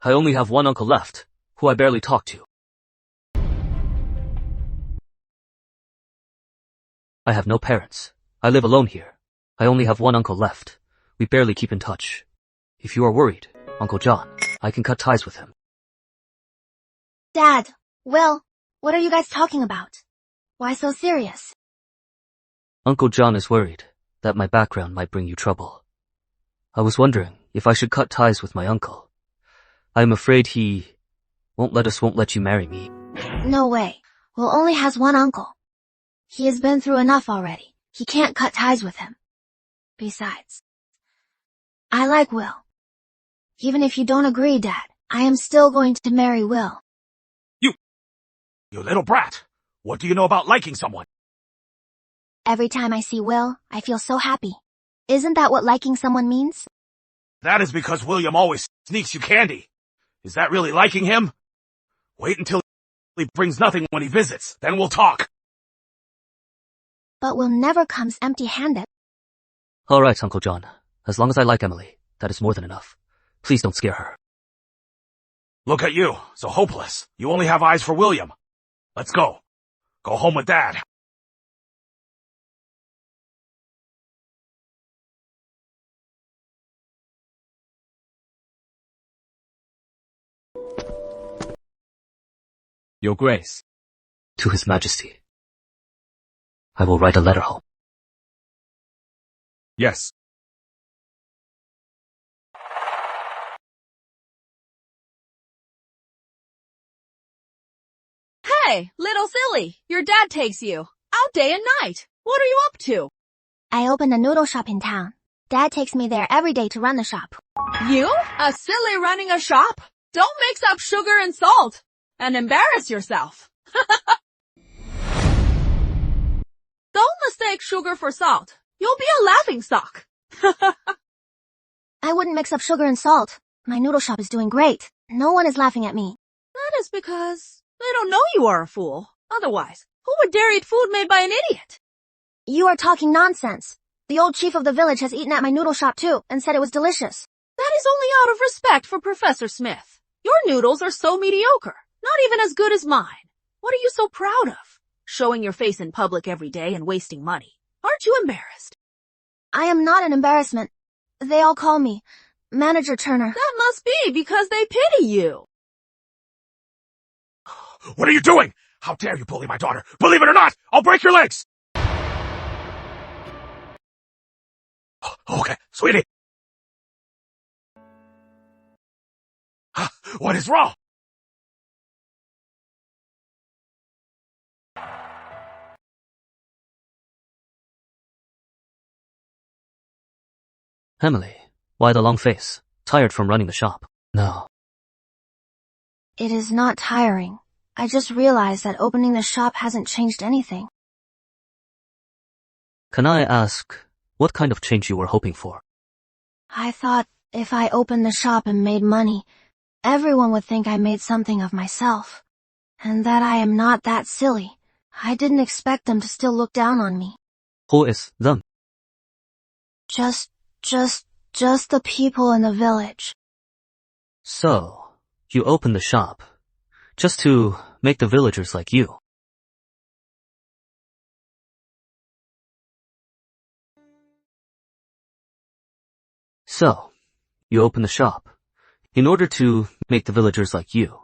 I only have one uncle left, who I barely talk to. I have no parents. I live alone here. I only have one uncle left. We barely keep in touch. If you are worried, Uncle John, I can cut ties with him. Dad, Will, what are you guys talking about? Why so serious? Uncle John is worried that my background might bring you trouble. I was wondering if I should cut ties with my uncle. I am afraid he won't let you marry me. No way. Will only has one uncle. He has been through enough already. He can't cut ties with him. Besides, I like Will. Even if you don't agree, Dad, I am still going to marry Will. You little brat. What do you know about liking someone? Every time I see Will, I feel so happy. Isn't that what liking someone means? That is because William always sneaks you candy. Is that really liking him? Wait until he brings nothing when he visits, then we'll talk. But Will never comes empty-handed. All right, Uncle John. As long as I like Emily, that is more than enough. Please don't scare her. Look at you, so hopeless. You only have eyes for William. Let's go. Go home with Dad. Your Grace. To His Majesty. I will write a letter home. Yes. Hey, little silly, your dad takes you out day and night. What are you up to? I opened a noodle shop in town. Dad takes me there every day to run the shop. You? A silly running a shop? Don't mix up sugar and salt and embarrass yourself. Don't mistake sugar for salt. You'll be a laughingstock. I wouldn't mix up sugar and salt. My noodle shop is doing great. No one is laughing at me. That is because they don't know you are a fool. Otherwise, who would dare eat food made by an idiot? You are talking nonsense. The old chief of the village has eaten at my noodle shop too and said it was delicious. That is only out of respect for Professor Smith. Your noodles are so mediocre, not even as good as mine. What are you so proud of? Showing your face in public every day and wasting money. Aren't you embarrassed? I am not an embarrassment. They all call me Manager Turner. That must be because they pity you. What are you doing? How dare you bully my daughter? Believe it or not, I'll break your legs! Okay, sweetie. What is wrong? Emily, why the long face? Tired from running the shop? No. It is not tiring. I just realized that opening the shop hasn't changed anything. Can I ask what kind of change you were hoping for? I thought if I opened the shop and made money, everyone would think I made something of myself. And that I am not that silly. I didn't expect them to still look down on me. Who is them? Just the people in the village. So, you opened the shop just to make the villagers like you. So, you opened the shop in order to make the villagers like you,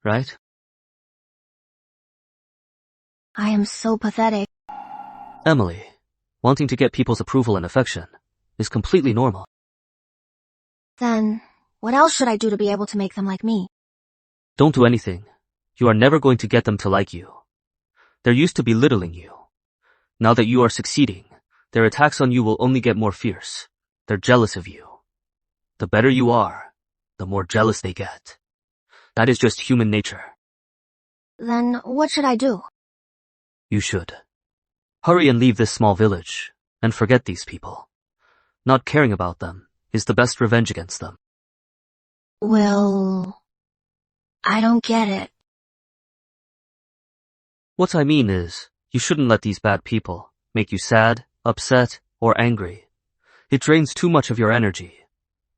right? I am so pathetic. Emily, wanting to get people's approval and affection is completely normal. Then, what else should I do to be able to make them like me? Don't do anything. You are never going to get them to like you. They're used to belittling you. Now that you are succeeding, their attacks on you will only get more fierce. They're jealous of you. The better you are, the more jealous they get. That is just human nature. Then, what should I do? You should. Hurry and leave this small village, and forget these people. Not caring about them is the best revenge against them. Well, I don't get it. What I mean is, you shouldn't let these bad people make you sad, upset, or angry. It drains too much of your energy.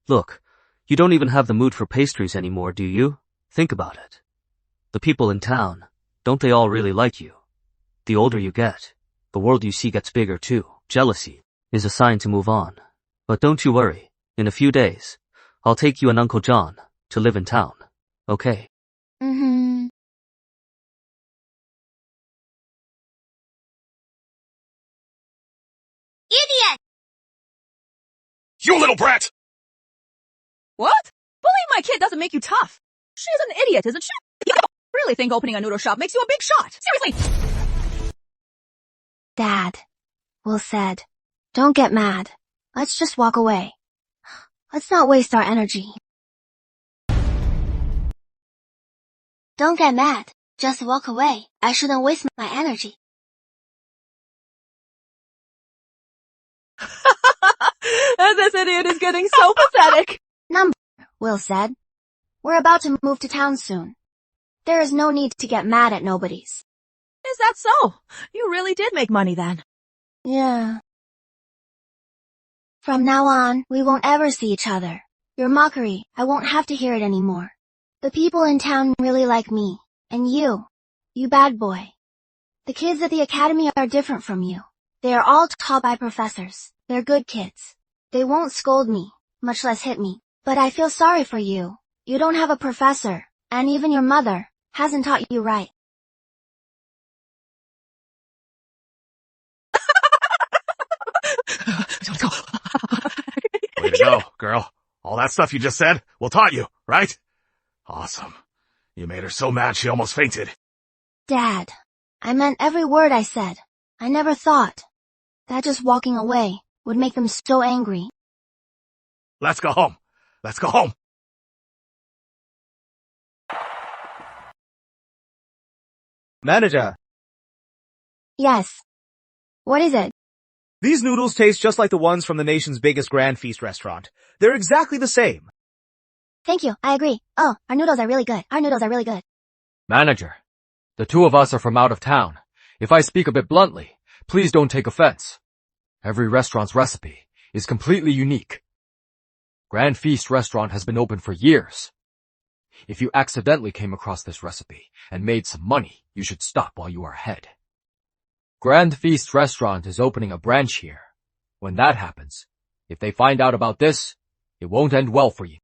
Look, you don't even have the mood for pastries anymore, do you? Think about it. The people in town, don't they all really like you? The older you get, the world you see gets bigger too. Jealousy is a sign to move on. But don't you worry, in a few days, I'll take you and Uncle John to live in town, okay? Idiot! You little brat! What? Bullying my kid doesn't make you tough. She's an idiot, isn't she? You really think opening a noodle shop makes you a big shot? Seriously! Dad. Will said. Don't get mad. Let's just walk away. Let's not waste our energy. Don't get mad. Just walk away. I shouldn't waste my energy. This idiot is getting so pathetic. Will said. We're about to move to town soon. There is no need to get mad at nobodies. Is that so? You really did make money then. Yeah. From now on, we won't ever see each other. Your mockery, I won't have to hear it anymore. The people in town really like me. And you bad boy. The kids at the academy are different from you. They are all taught by professors. They're good kids. They won't scold me, much less hit me. But I feel sorry for you. You don't have a professor, and even your mother hasn't taught you right. Way to go, girl. All that stuff you just said, Will taught you, right? Awesome. You made her so mad she almost fainted. Dad, I meant every word I said. I never thought that just walking away would make them so angry. Let's go home. Let's go home. Manager. Yes. What is it? These noodles taste just like the ones from the nation's biggest Grand Feast restaurant. They're exactly the same. Thank you, I agree. Oh, our noodles are really good. Our noodles are really good. Manager, the two of us are from out of town. If I speak a bit bluntly, please don't take offense. Every restaurant's recipe is completely unique. Grand Feast restaurant has been open for years. If you accidentally came across this recipe and made some money, you should stop while you are ahead. Grand Feast restaurant is opening a branch here. When that happens, if they find out about this, it won't end well for you.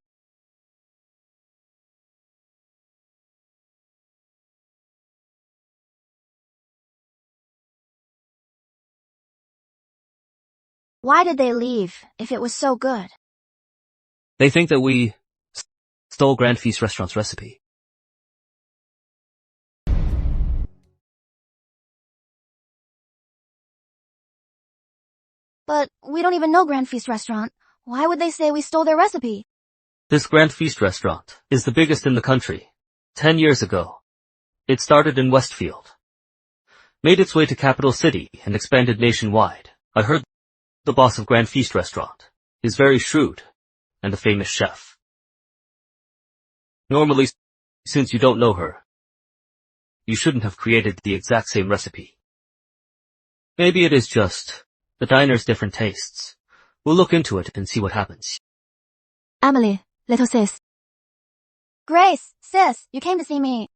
Why did they leave, if it was so good? They think that we stole Grand Feast restaurant's recipe. But we don't even know Grand Feast restaurant. Why would they say we stole their recipe? This Grand Feast restaurant is the biggest in the country. 10 years ago, it started in Westfield, made its way to Capital City, and expanded nationwide. I heard the boss of Grand Feast restaurant is very shrewd and a famous chef. Normally, since you don't know her, you shouldn't have created the exact same recipe. Maybe it is just the diner's different tastes. We'll look into it and see what happens. Emily, little sis. Grace, sis, you came to see me.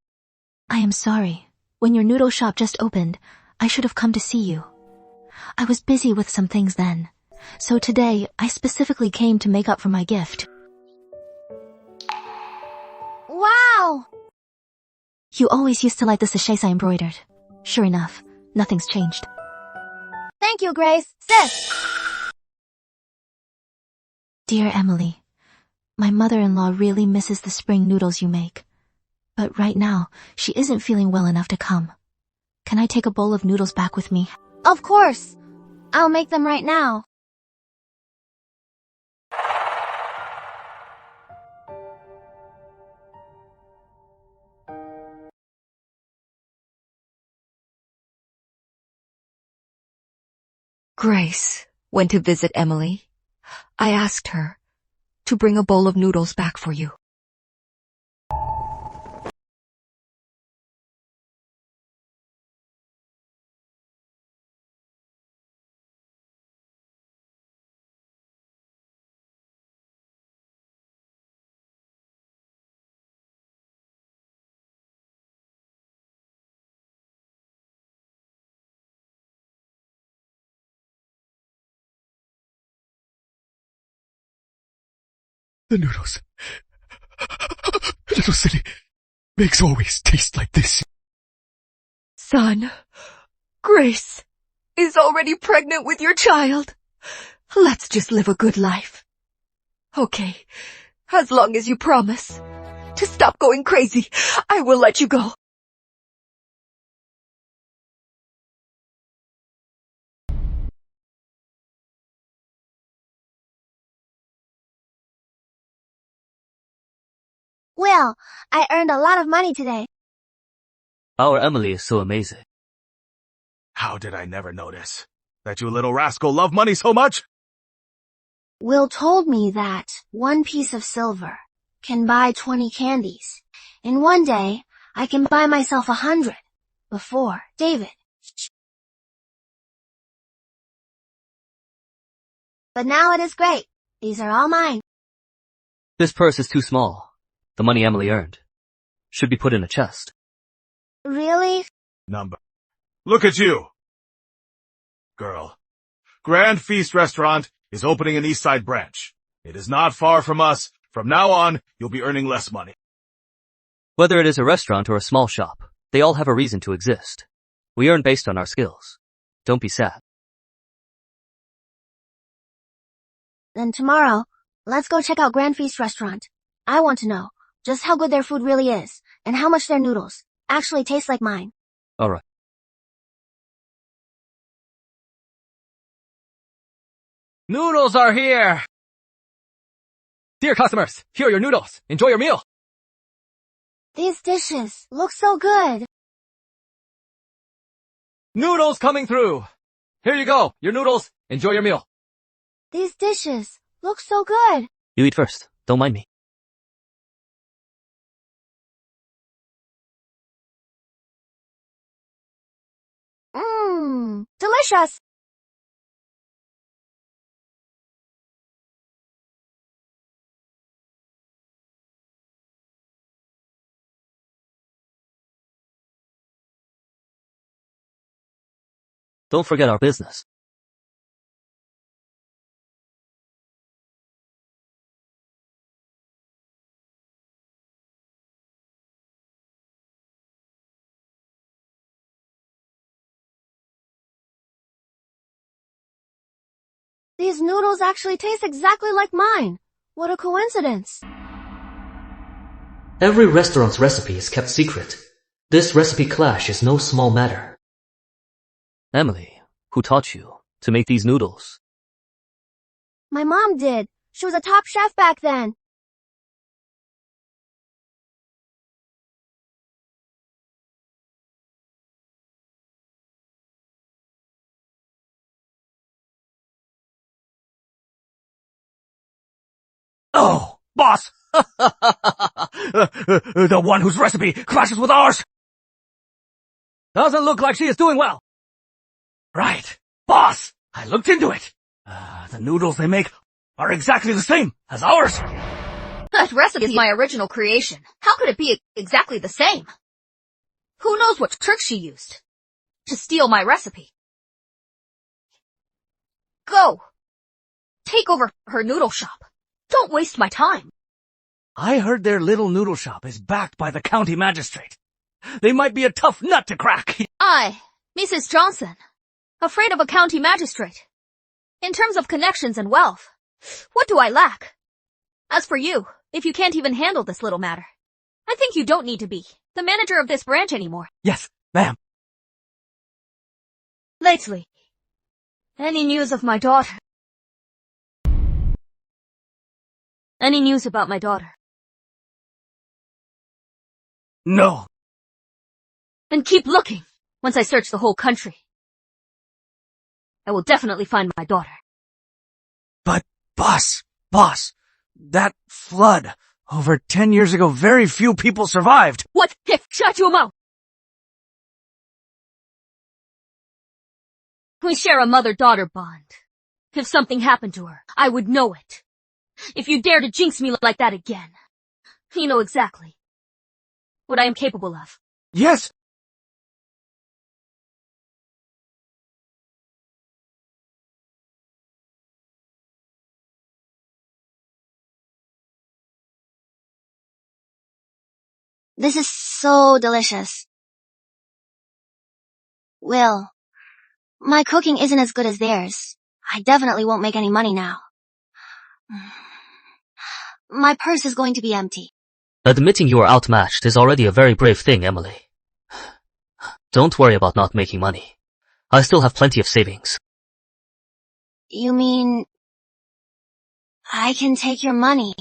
I am sorry. When your noodle shop just opened, I should have come to see you. I was busy with some things then. So today, I specifically came to make up for my gift. Wow! You always used to like the sachets I embroidered. Sure enough, nothing's changed. Thank you, Grace. Sis! Dear Emily, my mother-in-law really misses the spring noodles you make. But right now, she isn't feeling well enough to come. Can I take a bowl of noodles back with me? Of course! I'll make them right now. Grace went to visit Emily. I asked her to bring a bowl of noodles back for you. The noodles. Little city makes always taste like this. Son, Grace is already pregnant with your child. Let's just live a good life. Okay, as long as you promise to stop going crazy, I will let you go. Will, I earned a lot of money today. Our Emily is so amazing. How did I never notice that you little rascal love money so much? Will told me that one piece of silver can buy 20 candies. In one day, I can buy myself 100. Before, David. But now it is great. These are all mine. This purse is too small. The money Emily earned should be put in a chest. Really? Number. Look at you. Girl. Grand Feast Restaurant is opening an East Side branch. It is not far from us. From now on, you'll be earning less money. Whether it is a restaurant or a small shop, they all have a reason to exist. We earn based on our skills. Don't be sad. Then tomorrow, let's go check out Grand Feast Restaurant. I want to know just how good their food really is, and how much their noodles actually taste like mine. Alright. Noodles are here! Dear customers, here are your noodles. Enjoy your meal. These dishes look so good. Noodles coming through. Here you go, your noodles. Enjoy your meal. These dishes look so good. You eat first. Don't mind me. Mmm, delicious. Don't forget our business. These noodles actually taste exactly like mine. What a coincidence. Every restaurant's recipe is kept secret. This recipe clash is no small matter. Emily, who taught you to make these noodles? My mom did. She was a top chef back then. Oh, boss! The one whose recipe clashes with ours! Doesn't look like she is doing well. Right. Boss! I looked into it. The noodles they make are exactly the same as ours. That recipe is my original creation. How could it be exactly the same? Who knows what trick she used to steal my recipe? Go! Take over her noodle shop. Don't waste my time. I heard their little noodle shop is backed by the county magistrate. They might be a tough nut to crack. I, Mrs. Johnson, afraid of a county magistrate. In terms of connections and wealth, what do I lack? As for you, if you can't even handle this little matter, I think you don't need to be the manager of this branch anymore. Yes, ma'am. Lately, any news of my daughter? Any news about my daughter? No. Then keep looking. Once I search the whole country, I will definitely find my daughter. But, boss, that flood over 10 years ago, very few people survived. What if? Shut your mouth! We share a mother-daughter bond. If something happened to her, I would know it. If you dare to jinx me like that again, you know exactly what I am capable of. Yes. This is so delicious. Will, my cooking isn't as good as theirs. I definitely won't make any money now. My purse is going to be empty. Admitting you are outmatched is already a very brave thing, Emily. Don't worry about not making money. I still have plenty of savings. You mean I can take your money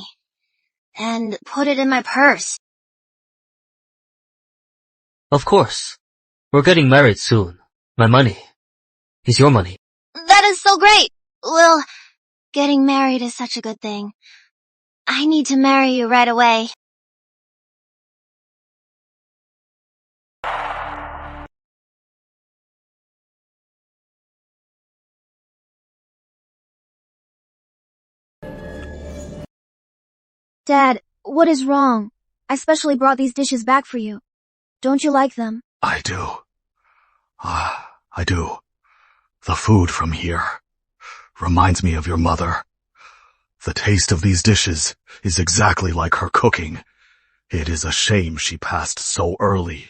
and put it in my purse? Of course. We're getting married soon. My money is your money. That is so great! Will, getting married is such a good thing. I need to marry you right away. Dad, what is wrong? I specially brought these dishes back for you. Don't you like them? I do. I do. The food from here reminds me of your mother. The taste of these dishes is exactly like her cooking. It is a shame she passed so early.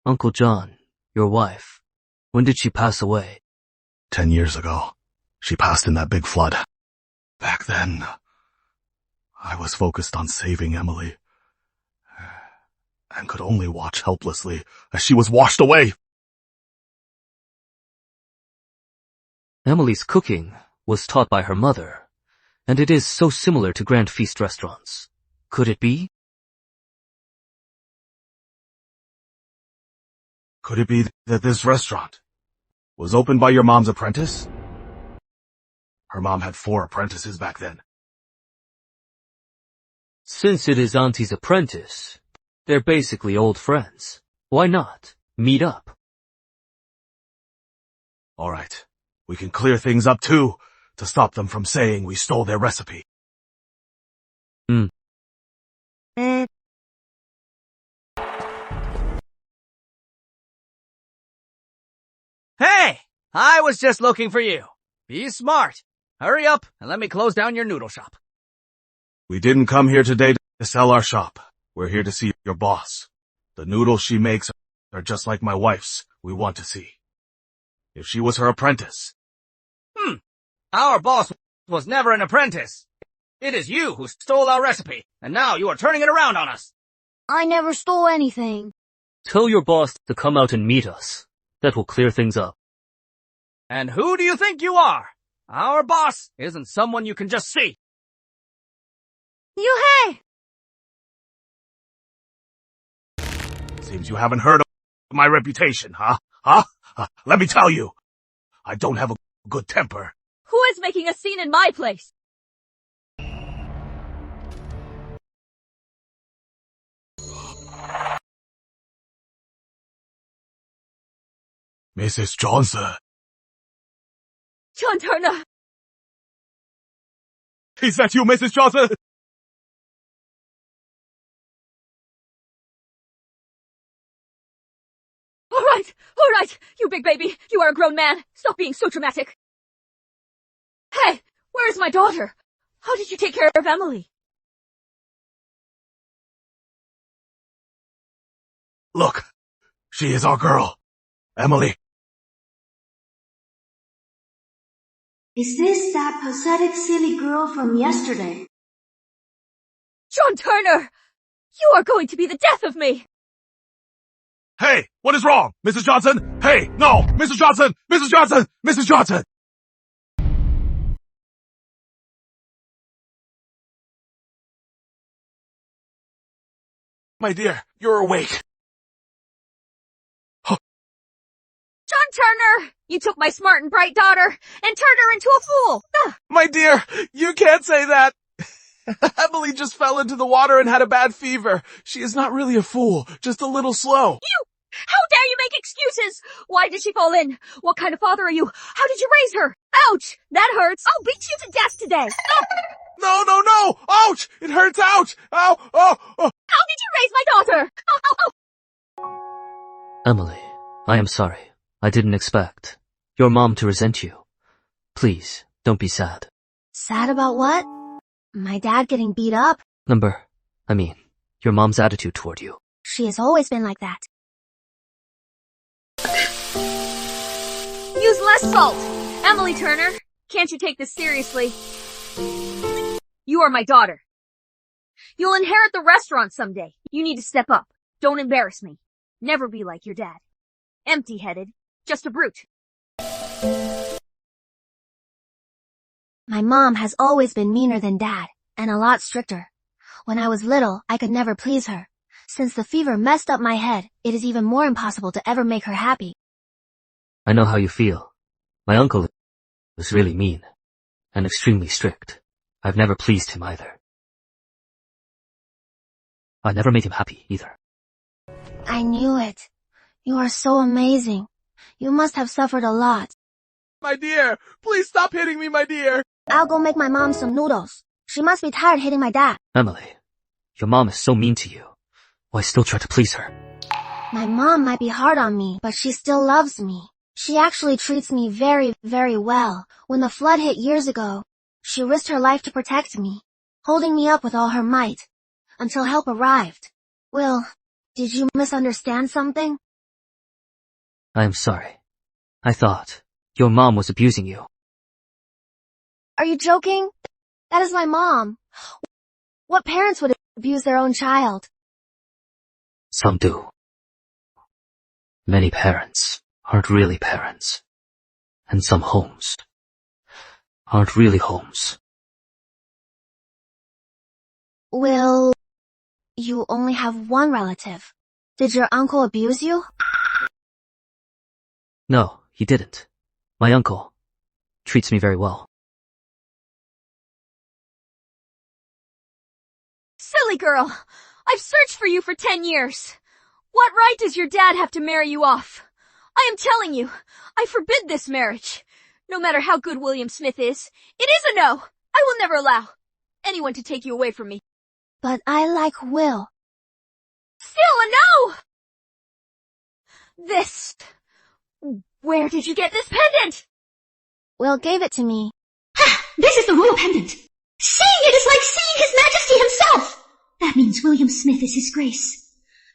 Uncle John, your wife, when did she pass away? 10 years ago. She passed in that big flood. Back then, I was focused on saving Emily, and could only watch helplessly as she was washed away. Emily's cooking was taught by her mother, and it is so similar to Grand Feast restaurants. Could it be? Could it be that this restaurant was opened by your mom's apprentice? Her mom had 4 apprentices back then. Since it is Auntie's apprentice, they're basically old friends. Why not meet up? All right. We can clear things up too, to stop them from saying we stole their recipe. Hey! I was just looking for you. Be smart. Hurry up and let me close down your noodle shop. We didn't come here today to sell our shop. We're here to see your boss. The noodles she makes are just like my wife's we want to see. If she was her apprentice. Our boss was never an apprentice. It is you who stole our recipe, and now you are turning it around on us. I never stole anything. Tell your boss to come out and meet us. That will clear things up. And who do you think you are? Our boss isn't someone you can just see. Yoo-hey! Seems you haven't heard of my reputation, huh? Let me tell you, I don't have a good temper. Who is making a scene in my place? Mrs. Johnson. John Turner! Is that you, Mrs. Johnson? All right, you big baby. You are a grown man. Stop being so dramatic. Hey, where is my daughter? How did you take care of Emily? Look, she is our girl, Emily. Is this that pathetic silly girl from yesterday? John Turner! You are going to be the death of me! Hey, what is wrong? Mrs. Johnson? Hey, no! Mrs. Johnson! Mrs. Johnson! Mrs. Johnson! My dear, you're awake. John Turner! You took my smart and bright daughter and turned her into a fool! My dear, you can't say that. Emily just fell into the water and had a bad fever. She is not really a fool, just a little slow. You! How dare you make excuses? Why did she fall in? What kind of father are you? How did you raise her? Ouch! That hurts! I'll beat you to death today! No! Ouch! It hurts, ouch! Ow! Oh! How did you raise my daughter? Emily, I am sorry. I didn't expect your mom to resent you. Please, don't be sad. Sad about what? My dad getting beat up? Your mom's attitude toward you. She has always been like that. Use less salt! Emily Turner, can't you take this seriously? You are my daughter. You'll inherit the restaurant someday. You need to step up. Don't embarrass me. Never be like your dad. Empty-headed. Just a brute. My mom has always been meaner than Dad, and a lot stricter. When I was little, I could never please her. Since the fever messed up my head, it is even more impossible to ever make her happy. I know how you feel. My uncle is really mean and extremely strict. I've never pleased him either. I never made him happy either. I knew it. You are so amazing. You must have suffered a lot. My dear, please stop hitting me, my dear. I'll go make my mom some noodles. She must be tired hitting my dad. Emily, your mom is so mean to you. Why still try to please her? My mom might be hard on me, but she still loves me. She actually treats me very, very well. When the flood hit years ago, she risked her life to protect me, holding me up with all her might, until help arrived. Will, did you misunderstand something? I am sorry. I thought your mom was abusing you. Are you joking? That is my mom. What parents would abuse their own child? Some do. Many parents aren't really parents. And some homes aren't really homes. Will, you only have one relative. Did your uncle abuse you? No, he didn't. My uncle treats me very well. Silly girl! I've searched for you for 10 years. What right does your dad have to marry you off? I am telling you, I forbid this marriage. No matter how good William Smith is, it is a no. I will never allow anyone to take you away from me. But I like Will. Still a no! This... Where did you get this pendant? Will gave it to me. This is the royal pendant. Seeing it is like seeing His Majesty himself. That means William Smith is His Grace.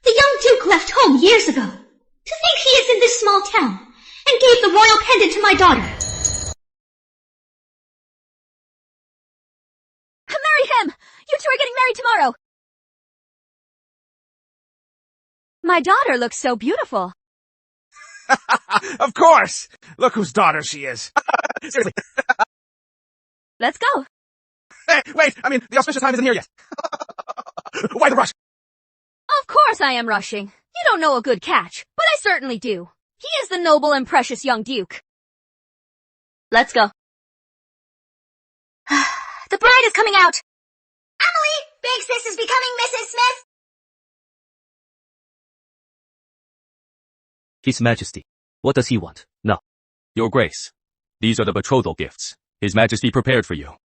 The young Duke left home years ago. To think he is in this small town, and gave the royal pendant to my daughter. Marry him! You two are getting married tomorrow! My daughter looks so beautiful. Of course! Look whose daughter she is. Seriously. Let's go. Hey, wait! I mean, the auspicious time isn't here yet. Why the rush? Of course I am rushing. You don't know a good catch, but I certainly do. He is the noble and precious young Duke. Let's go. The bride is coming out. Emily, Big Sis is becoming Mrs. Smith. His Majesty. What does he want? No. Your Grace, these are the betrothal gifts His Majesty prepared for you.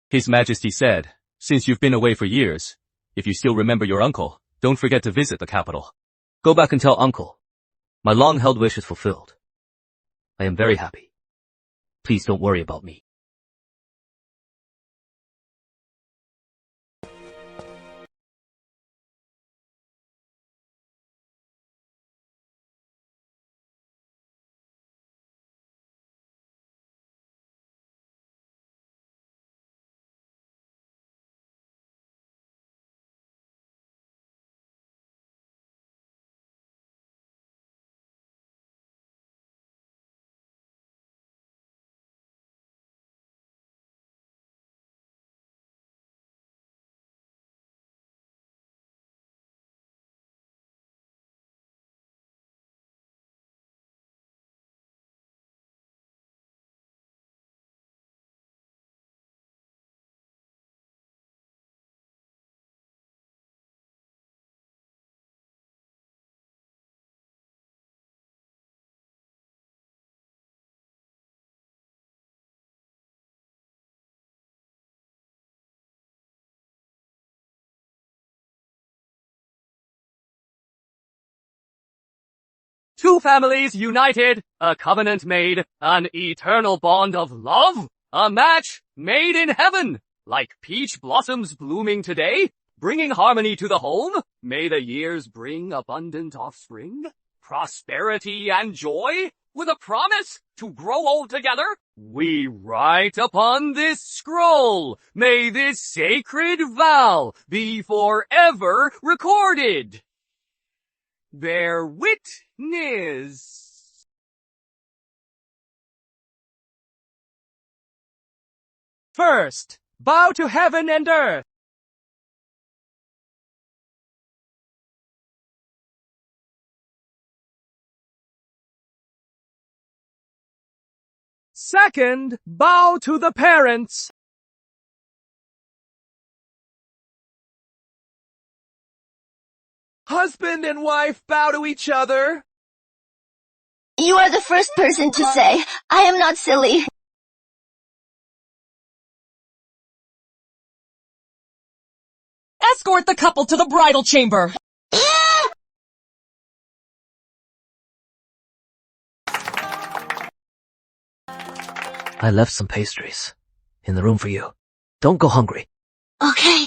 His Majesty said, since you've been away for years, if you still remember your uncle, don't forget to visit the capital. Go back and tell Uncle. My long-held wish is fulfilled. I am very happy. Please don't worry about me. Two families united, a covenant made, an eternal bond of love, a match made in heaven. Like peach blossoms blooming today, bringing harmony to the home, may the years bring abundant offspring, prosperity and joy, with a promise to grow old together. We write upon this scroll, may this sacred vow be forever recorded. Bear witness. First, bow to heaven and earth. Second, bow to the parents. Husband and wife bow to each other. You are the first person to say, I am not silly. Escort the couple to the bridal chamber. I left some pastries in the room for you. Don't go hungry. Okay.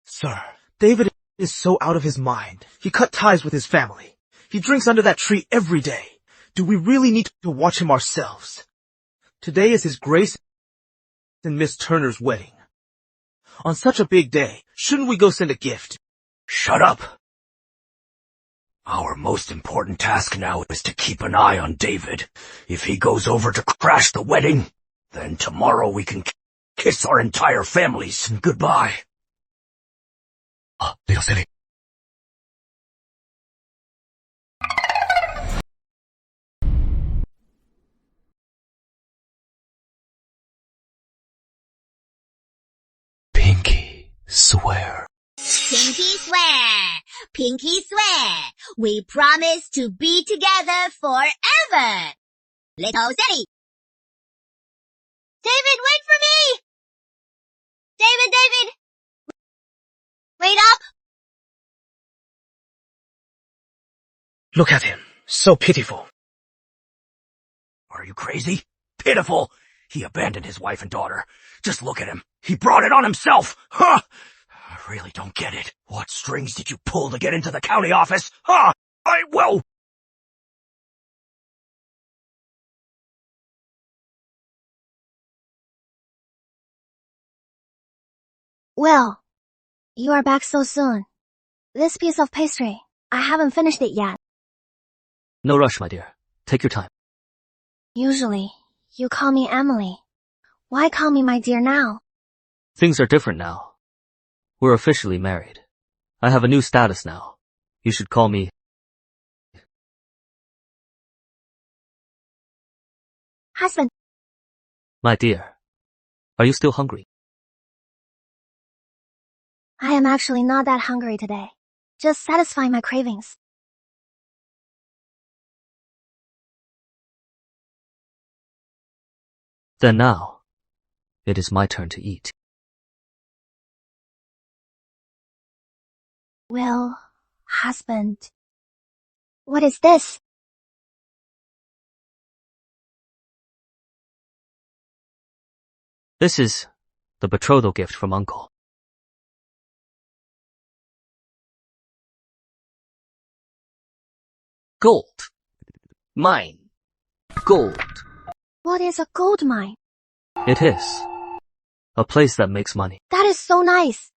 Sir, David is so out of his mind. He cut ties with his family. He drinks under that tree every day. Do we really need to watch him ourselves? Today is His Grace and Miss Turner's wedding. On such a big day, shouldn't we go send a gift? Shut up! Our most important task now is to keep an eye on David. If he goes over to crash the wedding, then tomorrow we can kiss our entire families goodbye. Little silly. Pinky, swear. Pinky swear! Pinky swear! We promise to be together forever! Little Silly! David, wait for me! David! Wait up! Look at him. So pitiful. Are you crazy? Pitiful! He abandoned his wife and daughter. Just look at him. He brought it on himself! Huh! I really don't get it. What strings did you pull to get into the county office? Huh! I will! Will, you are back so soon. This piece of pastry, I haven't finished it yet. No rush, my dear. Take your time. Usually, you call me Emily. Why call me my dear now? Things are different now. We're officially married. I have a new status now. You should call me... Husband. My dear. Are you still hungry? I am actually not that hungry today. Just satisfying my cravings. Then now, it is my turn to eat. Will, husband. What is this? This is the betrothal gift from Uncle. Gold. Mine. Gold. What is a gold mine? It is. A place that makes money. That is so nice.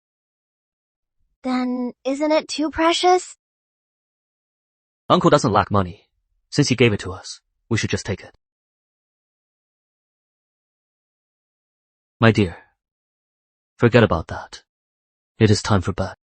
Then, isn't it too precious? Uncle doesn't lack money. Since he gave it to us, we should just take it. My dear, forget about that. It is time for bed.